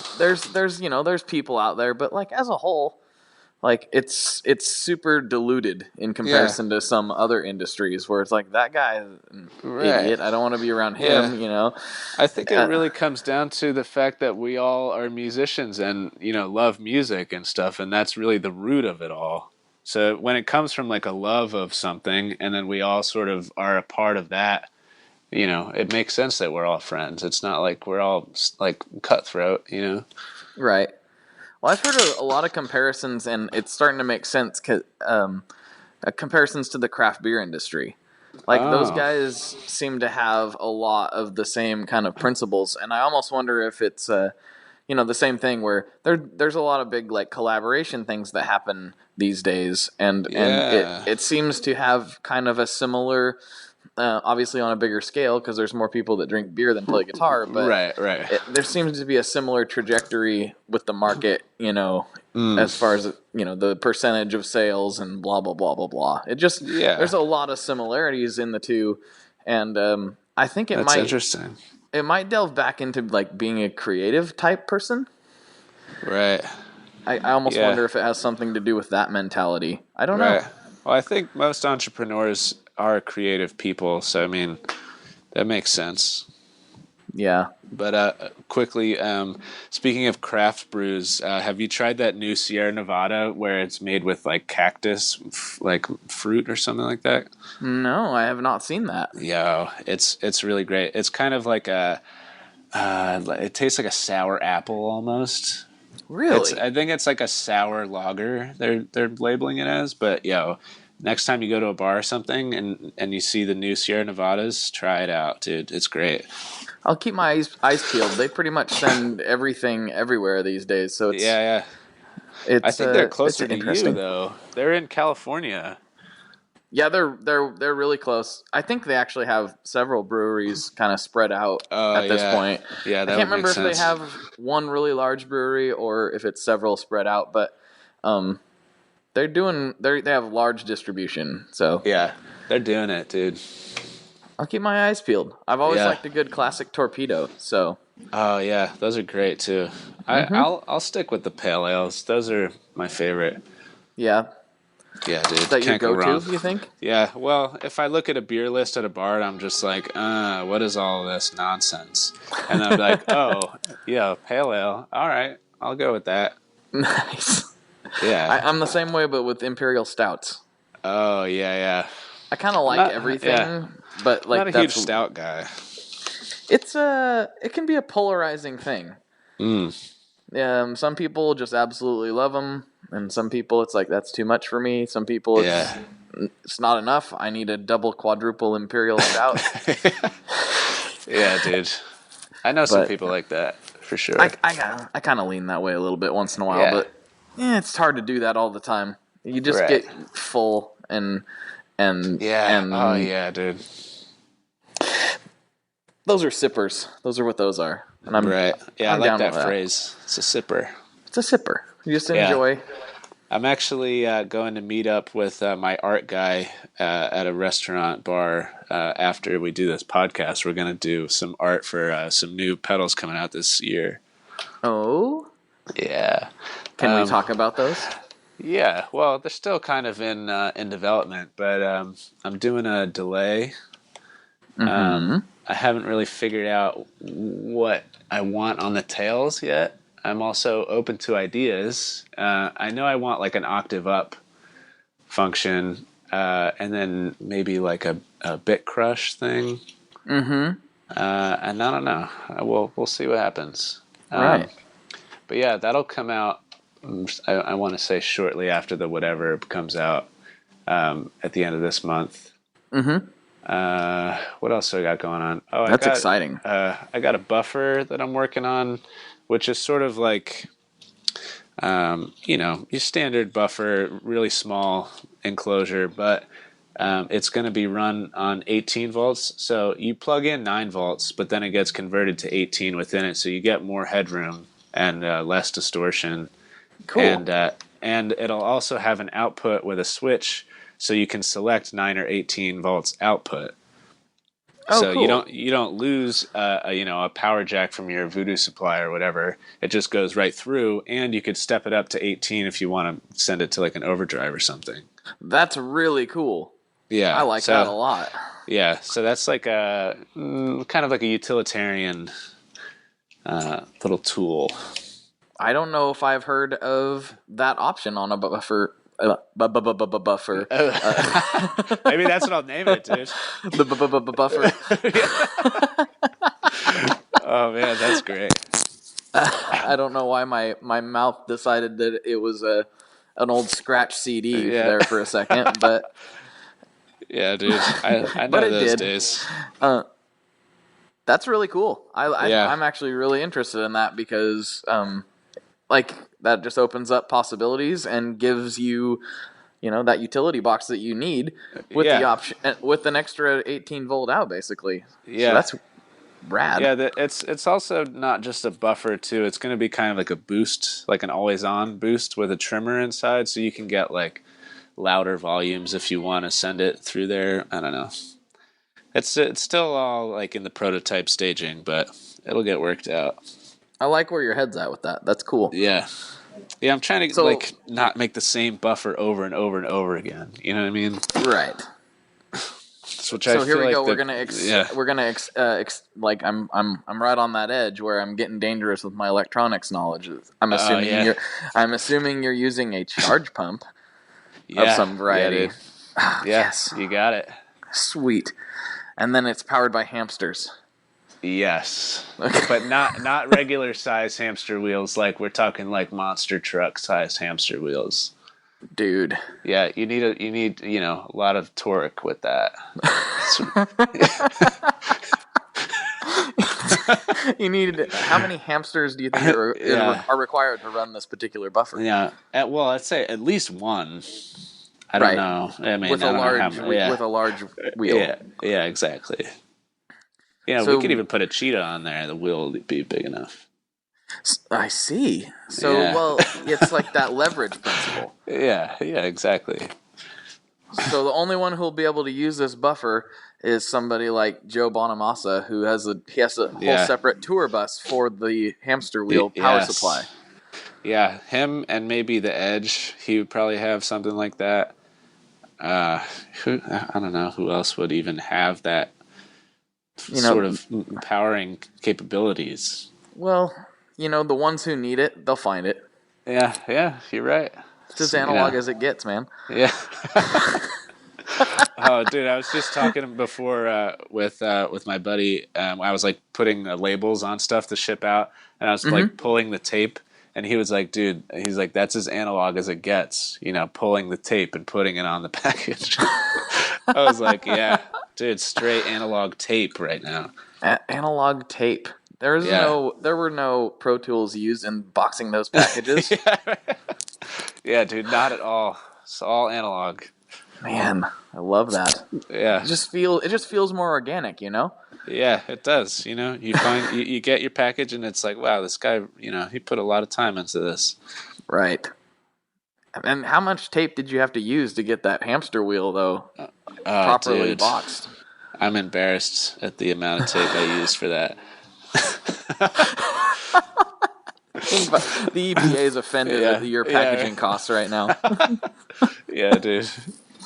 There's people out there, but like as a whole, like it's super diluted in comparison to some other industries where it's like that guy is an idiot. I don't want to be around him. I think it really comes down to the fact that we all are musicians and love music and stuff, and that's really the root of it all. So when it comes from like a love of something, and then we all sort of are a part of that, it makes sense that we're all friends. It's not like we're all like cutthroat, Right. Well, I've heard a lot of comparisons, and it's starting to make sense. Comparisons to the craft beer industry, like those guys seem to have a lot of the same kind of principles, and I almost wonder if it's the same thing where there's a lot of big like collaboration things that happen these days, and it seems to have kind of a similar. Obviously on a bigger scale because there's more people that drink beer than play guitar, but there seems to be a similar trajectory with the market, as far as the percentage of sales and blah blah blah blah blah. It just there's a lot of similarities in the two, and I think That's interesting. It might delve back into like being a creative type person. Right. I almost wonder if it has something to do with that mentality. I don't know. Well, I think most entrepreneurs are creative people, so I mean, that makes sense. Yeah. But quickly, speaking of craft brews, have you tried that new Sierra Nevada where it's made with like cactus, like fruit or something like that? No, I have not seen that. Yeah, it's really great. It's kind of like it tastes like a sour apple almost. Really? I think it's like a sour lager. They're labeling it as, but next time you go to a bar or something and you see the new Sierra Nevadas, try it out, dude. It's great. I'll keep my eyes peeled. They pretty much send everything everywhere these days, so it's I think they're closer to you though. They're in California. Yeah, they're really close. I think they actually have several breweries kind of spread out at this point. Yeah, that I can't remember if sense. they have one really large brewery or if it's several spread out, but they have large distribution. So yeah, they're doing it, dude. I'll keep my eyes peeled. I've always liked a good classic torpedo. So. Oh yeah, those are great too. I'll stick with the pale ales. Those are my favorite. Yeah. Yeah, dude. Is that your go-to, you think? Yeah, well, if I look at a beer list at a bar, I'm just like, what is all this nonsense? And I'm like, oh, yeah, pale ale. All right, I'll go with that. Nice. Yeah. I'm the same way, but with imperial stouts. Oh, yeah. I kind of like everything, but like I'm not a huge stout guy. It can be a polarizing thing. Some people just absolutely love them, and some people it's like that's too much for me. Some people it's not enough. I need a double, quadruple imperial stout. Yeah, dude. I know some people like that for sure. I kind of lean that way a little bit once in a while, but it's hard to do that all the time. You just get full and oh yeah, dude. Those are sippers. Those are what those are. And I'm right. Yeah, I'm I like down that with phrase. It's a sipper. It's a sipper. You just enjoy. I'm actually going to meet up with my art guy at a restaurant bar after we do this podcast. We're going to do some art for some new pedals coming out this year. Oh? Yeah. Can we talk about those? Yeah. Well, they're still kind of in development, but I'm doing a delay. I haven't really figured out what I want on the tails yet. I'm also open to ideas. I know I want like an octave up function, and then maybe like a bit crush thing. And I don't know. We'll see what happens. Right. But yeah, that'll come out. I want to say shortly after the whatever comes out at the end of this month. What else do I got going on? Oh, that's exciting. I got a buffer that I'm working on, which is sort of like, your standard buffer, really small enclosure, but it's going to be run on 18 volts. So you plug in 9 volts, but then it gets converted to 18 within it. So you get more headroom and less distortion. Cool. And it'll also have an output with a switch, so you can select 9 or 18 volts output. Oh, so cool. you don't lose a power jack from your Voodoo supply or whatever. It just goes right through, and you could step it up to 18 if you want to send it to like an overdrive or something. That's really cool. Yeah, I like that a lot. Yeah, so that's like a kind of like a utilitarian little tool. I don't know if I've heard of that option on a buffer. Buffer. Maybe that's what I'll name it, dude. The buffer. Oh man, that's great. I don't know why my mouth decided that it was an old scratch CD there for a second, but yeah, dude, I know those days. That's really cool. Yeah. I'm actually really interested in that because like that just opens up possibilities and gives you, that utility box that you need with the option with an extra 18 volt out, basically. Yeah, so that's rad. Yeah, it's also not just a buffer too. It's going to be kind of like a boost, like an always on boost with a trimmer inside, so you can get like louder volumes if you want to send it through there. I don't know. It's still all like in the prototype staging, but it'll get worked out. I like where your head's at with that. That's cool. Yeah, I'm trying to not make the same buffer over and over and over again. You know what I mean? Right. Which so I here feel we go. like We're gonna like I'm right on that edge where I'm getting dangerous with my electronics knowledge. I'm assuming you're using a charge pump of some variety. Yeah, Yes, you got it. Sweet. And then it's powered by hamsters. Yes, but not regular size hamster wheels. Like we're talking like monster truck sized hamster wheels. Dude. Yeah, you need a lot of torque with that. You need how many hamsters do you think are required to run this particular buffer? Yeah, well, I'd say at least one. I don't know. I mean, with a large wheel. Yeah, exactly. Yeah, we could even put a cheetah on there. The wheel would be big enough. I see. So, it's like that leverage principle. Yeah, exactly. So the only one who'll be able to use this buffer is somebody like Joe Bonamassa, who has a whole separate tour bus for the hamster wheel power supply. Yeah, him and maybe the Edge. He would probably have something like that. I don't know who else would even have that sort of powering capabilities. Well, the ones who need it, they'll find it. Yeah, you're right. It's as analog as it gets, man. Yeah. Oh, dude, I was just talking before with my buddy. I was like putting labels on stuff to ship out, and I was like pulling the tape. And he was like, dude, he's like, that's as analog as it gets, pulling the tape and putting it on the package. I was like, yeah, dude, straight analog tape right now. Analog tape. There were no Pro Tools used in boxing those packages. Yeah, dude, not at all. It's all analog. Man, I love that. Yeah. It just feels more organic, Yeah, it does. You find you get your package and it's like, wow, this guy, he put a lot of time into this. Right. And how much tape did you have to use to get that hamster wheel though properly boxed? I'm embarrassed at the amount of tape I used for that. The EPA is offended at your packaging costs right now. Yeah, dude.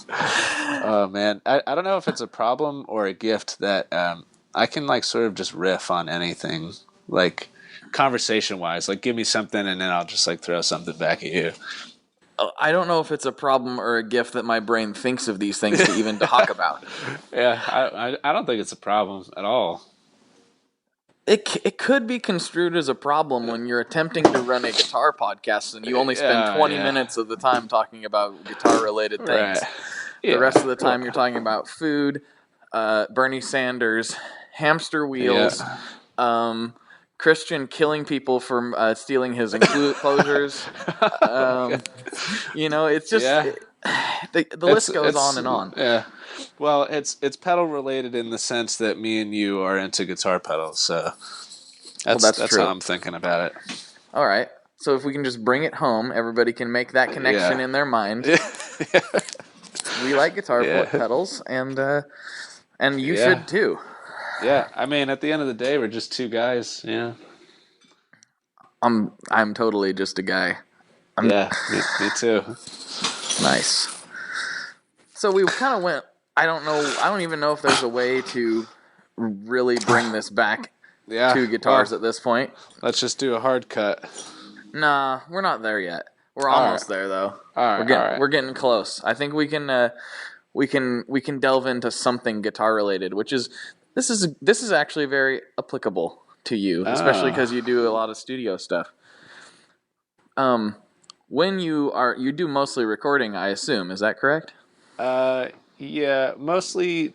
Oh man, I don't know if it's a problem or a gift that I can like sort of just riff on anything, like conversation wise. Like give me something and then I'll just like throw something back at you. I don't know if it's a problem or a gift that my brain thinks of these things to even talk about. Yeah, I don't think it's a problem at all. It could be construed as a problem when you're attempting to run a guitar podcast and you only spend 20 minutes of the time talking about guitar-related things. Right. Yeah. The rest of the time you're talking about food, Bernie Sanders, hamster wheels, Christian killing people for stealing his enclosures. It's just the list goes on and on. Yeah. Well, it's pedal related in the sense that me and you are into guitar pedals, so that's true. how I'm thinking about it. All right. So if we can just bring it home, everybody can make that connection in their mind. We like guitar pedals, and you should too. Yeah, I mean, at the end of the day, we're just two guys. Yeah. I'm totally just a guy. Me too. Nice. So we kind of went. I don't even know if there's a way to really bring this back to guitars at this point. Let's just do a hard cut. Nah, we're not there yet. We're almost there though. All right. We're getting close. I think we can delve into something guitar related, which is this is actually very applicable to you, especially because you do a lot of studio stuff. When you do mostly recording, I assume, is that correct? Yeah, mostly.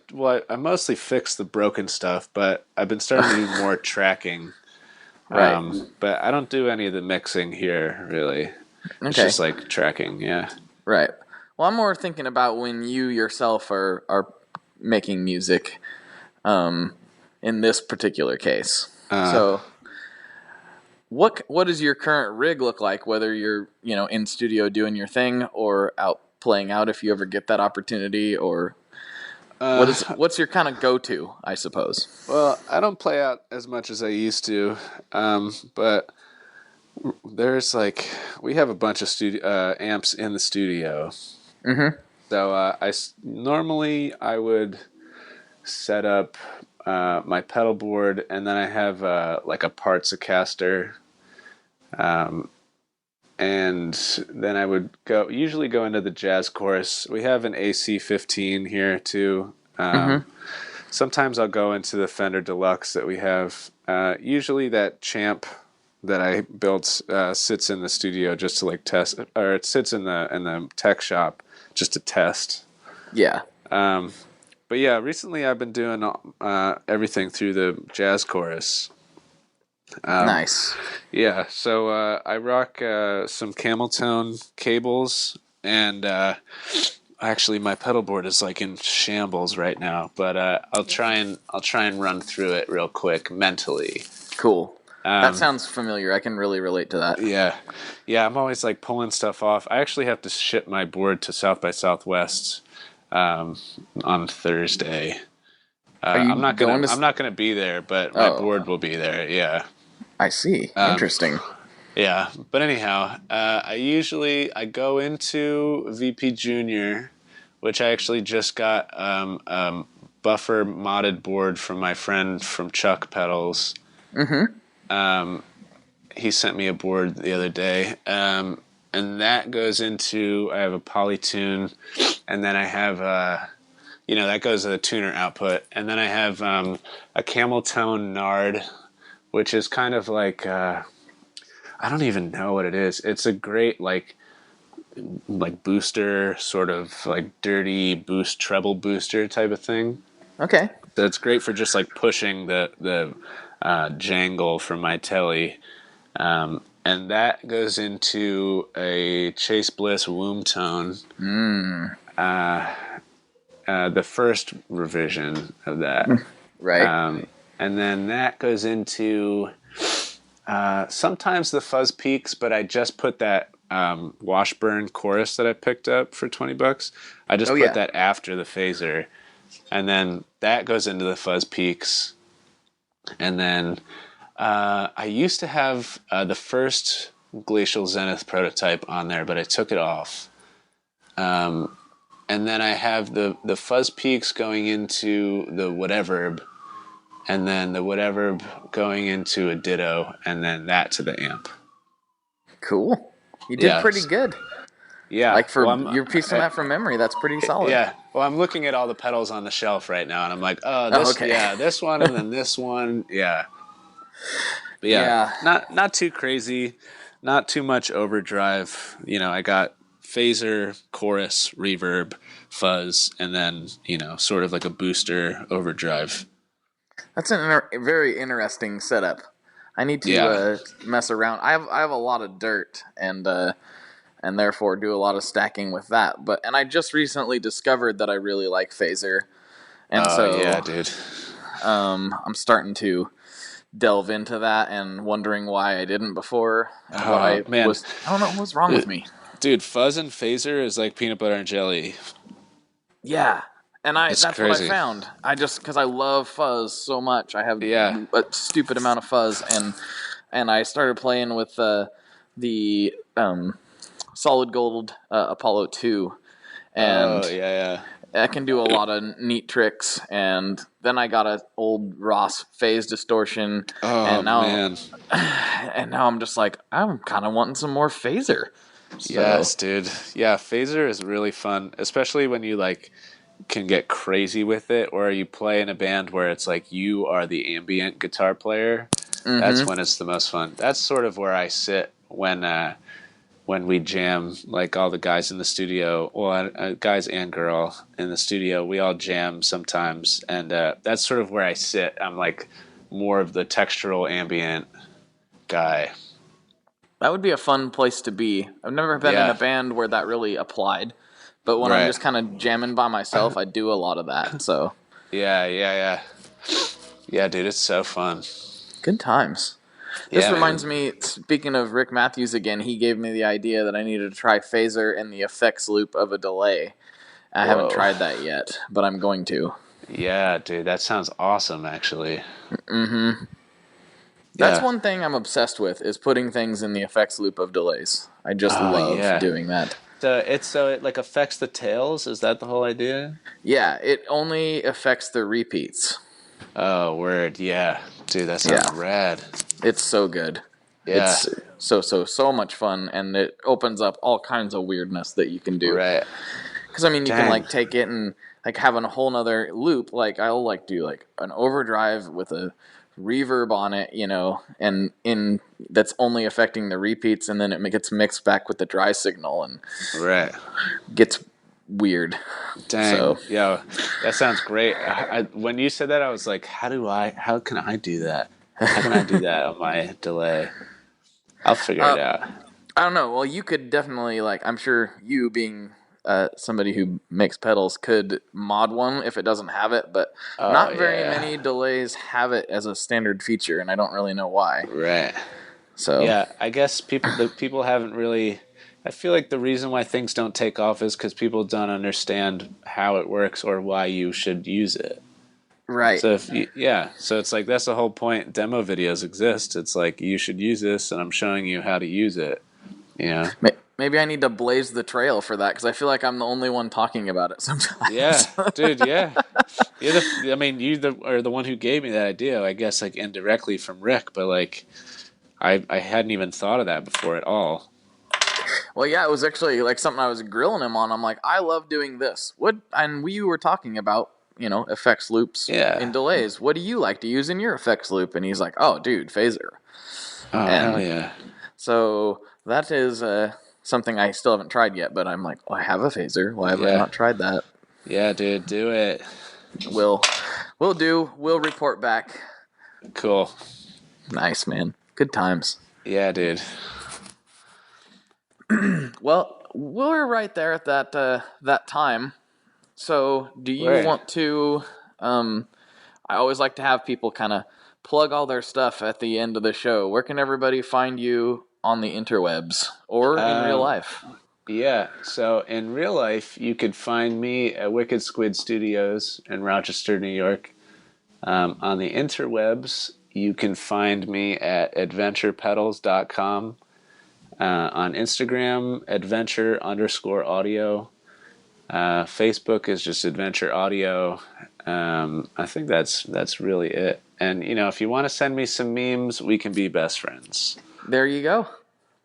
I mostly fix the broken stuff, but I've been starting to do more tracking. Right. But I don't do any of the mixing here, really. It's just like tracking, yeah. Right. Well, I'm more thinking about when you yourself are making music, in this particular case. So, what does your current rig look like? Whether you're in studio doing your thing or out playing out, if you ever get that opportunity, or what's your kind of go-to, I suppose? Well, I don't play out as much as I used to, but there's we have a bunch of studio amps in the studio. Mm-hmm. So normally I would set up my pedal board, and then I have a Partsacaster, and then I would usually go into the jazz chorus. We have an AC-15 here too. Sometimes I'll go into the Fender Deluxe that we have. Usually that Champ that I built sits in the studio just to test, or it sits in the tech shop just to test. Yeah. But yeah, recently I've been doing everything through the jazz chorus. Nice. Yeah, so I rock some camel tone cables, and actually my pedal board is in shambles right now, but I'll try and run through it real quick mentally. Cool. That sounds familiar. I can really relate to that. Yeah. I'm always pulling stuff off. I actually have to ship my board to South by Southwest on Thursday. I'm not gonna be there, but my board will be there. Yeah. I see. Interesting. Yeah, but anyhow, I go into VP Junior, which I actually just got buffer modded board from my friend from Chuck Pedals. Mm-hmm. He sent me a board the other day, and that goes into, I have a Polytune, and then I have that goes to the tuner output, and then I have a Camel Tone Nard, which is kind of I don't even know what it is. It's a great booster, sort of dirty boost, treble booster type of thing. Okay. So it's great for just pushing the jangle from my telly. And that goes into a Chase Bliss Womb Tone. The first revision of that. Right. And then that goes into sometimes the Fuzz Peaks, but I just put that Washburn chorus that I picked up for $20. I just put that after the phaser, and then that goes into the Fuzz Peaks. And then I used to have the first Glacial Zenith prototype on there, but I took it off. And then I have the Fuzz Peaks going into the Whateverb, and then the Whateverb going into a Ditto, and then that to the amp. Cool. You did pretty good. Yeah. You're piecing that from memory. That's pretty solid. Yeah. Well, I'm looking at all the pedals on the shelf right now, and I'm like, this one, and then this one. Yeah. But not too crazy, not too much overdrive. I got phaser, chorus, reverb, fuzz, and then, sort of like a booster overdrive. That's a very interesting setup. I need to mess around. I have a lot of dirt, and and therefore do a lot of stacking with that. And I just recently discovered that I really like phaser, and yeah, dude. I'm starting to delve into that and wondering why I didn't before. And I don't know what's wrong with me. Dude, fuzz and phaser is like peanut butter and jelly. Yeah. And that's crazy. what I found. Because I love fuzz so much. I have a stupid amount of fuzz, and I started playing with the solid gold Apollo 2. And I can do a lot of neat tricks. And then I got an old Ross phase distortion. Oh, man. And now I'm just like, I'm kind of wanting some more phaser. So. Yes, dude. Yeah, phaser is really fun, especially when you like can get crazy with it, or you play in a band where it's like you are the ambient guitar player. Mm-hmm. That's when it's the most fun. That's sort of where I sit when we jam, like all the guys in the studio, well, guys and girl in the studio, we all jam sometimes, and that's sort of where I sit. I'm like more of the textural ambient guy. That would be a fun place to be. I've never been in a band where that really applied, but when I'm just kind of jamming by myself, I do a lot of that. So yeah, dude, it's so fun. Good times. This reminds me, speaking of Rick Matthews again, he gave me the idea that I needed to try phaser in the effects loop of a delay. I haven't tried that yet, but I'm going to. Yeah, dude, that sounds awesome, actually. Mm-hmm. That's one thing I'm obsessed with, is putting things in the effects loop of delays. I just love doing that. So it like affects the tails? Is that the whole idea? Yeah, it only affects the repeats. Oh, word, yeah. Dude, that sounds rad. It's so good. Yeah. It's so much fun, and it opens up all kinds of weirdness that you can do. Right. Because, I mean, you can, like, take it and, like, have a whole nother loop. Like, I'll, like, do, like, an overdrive with a reverb on it, you know, and that's only affecting the repeats, and then it gets mixed back with the dry signal, and gets weird. Dang. So. Yeah, that sounds great. When you said that, I was like, how can I do that? How can I do that on my delay? I'll figure it out. I don't know. Well, you could definitely, like, I'm sure you being somebody who makes pedals could mod one if it doesn't have it, but not very many delays have it as a standard feature, and I don't really know why. Right. So yeah, I guess people haven't really. I feel like the reason why things don't take off is because people don't understand how it works or why you should use it. Right. So so it's like that's the whole point. Demo videos exist. It's like you should use this, and I'm showing you how to use it. You know. Maybe I need to blaze the trail for that, because I feel like I'm the only one talking about it sometimes. Yeah, dude. Yeah. You are the one who gave me that idea. I guess like indirectly from Rick, but like I hadn't even thought of that before at all. Well, yeah, it was actually like something I was grilling him on. I'm like, I love doing this. We were talking about, you know, effects loops in delays. What do you like to use in your effects loop? And he's like, oh, dude, phaser. Oh, hell yeah. So that is something I still haven't tried yet, but I'm like, I have a phaser. Why have I not tried that? Yeah, dude, do it. We'll do. We'll report back. Cool. Nice, man. Good times. Yeah, dude. Well, we're right there at that time. So, do you want to? I always like to have people kind of plug all their stuff at the end of the show. Where can everybody find you on the interwebs or in real life? Yeah, so in real life, you could find me at Wicked Squid Studios in Rochester, New York. On the interwebs, you can find me at adventurepedals.com. On Instagram, adventure_audio. Facebook is just adventure audio. I think that's really it. And, you know, if you want to send me some memes, we can be best friends. There you go.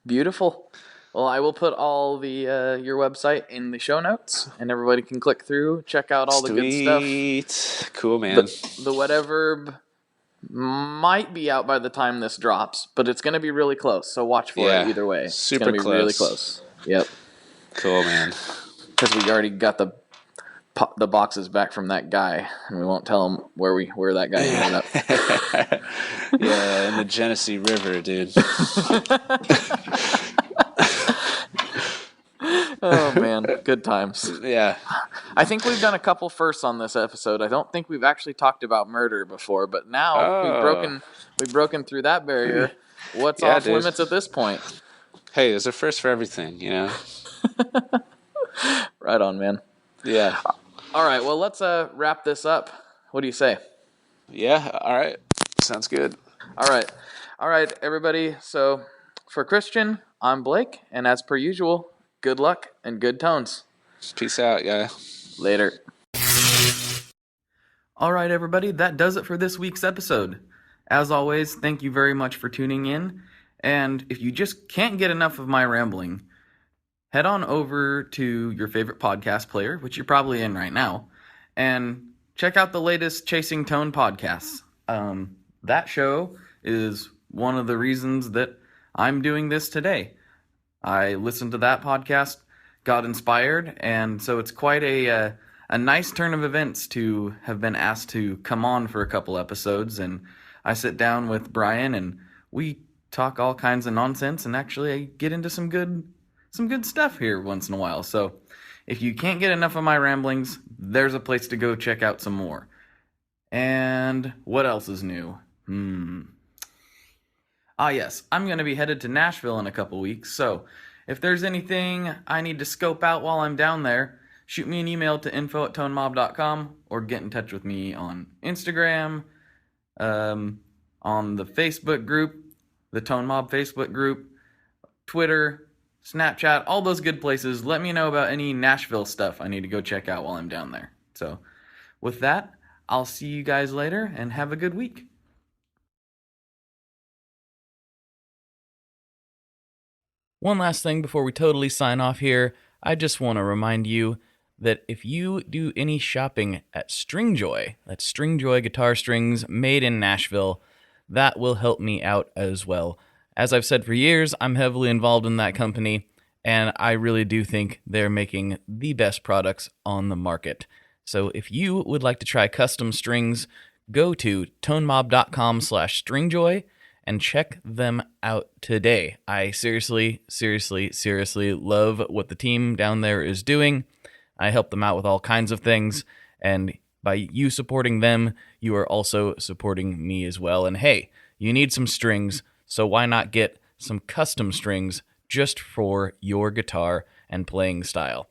Beautiful. Well, I will put all the your website in the show notes, and everybody can click through, check out all the good stuff. Sweet. Cool, man. The Whateverb might be out by the time this drops, but it's going to be really close, so watch for it either way. Super it's going to be really close. Yep. Cool, man. Because we already got the boxes back from that guy, and we won't tell him where that guy ended up. Yeah, in the Genesee River, dude. Good times. Yeah. I think we've done a couple firsts on this episode. I don't think we've actually talked about murder before, but now we've broken through that barrier. What's Yeah, off dude. limits at this point? Hey, there's a first for everything, you know? Right on, man. Yeah. All right, well, let's wrap this up. What do you say? Yeah, all right. Sounds good. All right, everybody. So for Christian, I'm Blake, and as per usual, good luck and good tones. Peace out, yeah. Later. All right, everybody, that does it for this week's episode. As always, thank you very much for tuning in. And if you just can't get enough of my rambling, head on over to your favorite podcast player, which you're probably in right now, and check out the latest Chasing Tone podcasts. That show is one of the reasons that I'm doing this today. I listened to that podcast, got inspired, and so it's quite a nice turn of events to have been asked to come on for a couple episodes, and I sit down with Brian and we talk all kinds of nonsense, and actually I get into some good stuff here once in a while. So if you can't get enough of my ramblings, there's a place to go check out some more. And what else is new? Yes, I'm going to be headed to Nashville in a couple weeks, so if there's anything I need to scope out while I'm down there, shoot me an email to info@tonemob.com or get in touch with me on Instagram, on the Facebook group, the Tone Mob Facebook group, Twitter, Snapchat, all those good places. Let me know about any Nashville stuff I need to go check out while I'm down there. So with that, I'll see you guys later and have a good week. One last thing before we totally sign off here, I just want to remind you that if you do any shopping at Stringjoy, that's Stringjoy guitar strings made in Nashville, that will help me out as well. As I've said for years, I'm heavily involved in that company, and I really do think they're making the best products on the market. So if you would like to try custom strings, go to tonemob.com/stringjoy and check them out today. I seriously love what the team down there is doing. I help them out with all kinds of things, and by you supporting them, you are also supporting me as well. And hey, you need some strings, so why not get some custom strings just for your guitar and playing style?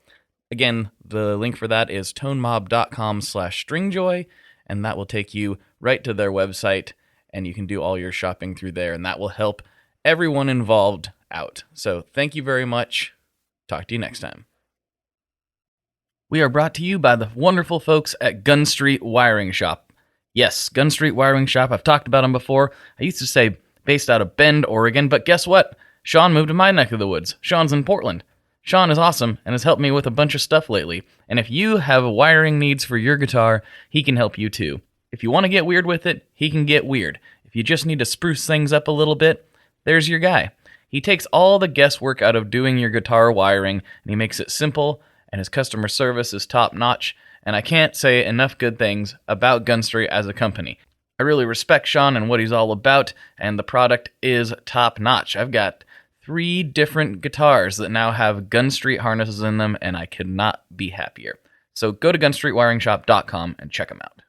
Again, the link for that is tonemob.com/stringjoy, and that will take you right to their website, and you can do all your shopping through there, and that will help everyone involved out. So thank you very much. Talk to you next time. We are brought to you by the wonderful folks at Gun Street Wiring Shop. Yes, Gun Street Wiring Shop. I've talked about them before. I used to say based out of Bend, Oregon, but guess what? Sean moved to my neck of the woods. Sean's in Portland. Sean is awesome and has helped me with a bunch of stuff lately. And if you have wiring needs for your guitar, he can help you too. If you want to get weird with it, he can get weird. If you just need to spruce things up a little bit, there's your guy. He takes all the guesswork out of doing your guitar wiring, and he makes it simple, and his customer service is top-notch, and I can't say enough good things about Gun Street as a company. I really respect Sean and what he's all about, and the product is top-notch. I've got 3 different guitars that now have Gun Street harnesses in them, and I could not be happier. So go to gunstreetwiringshop.com and check them out.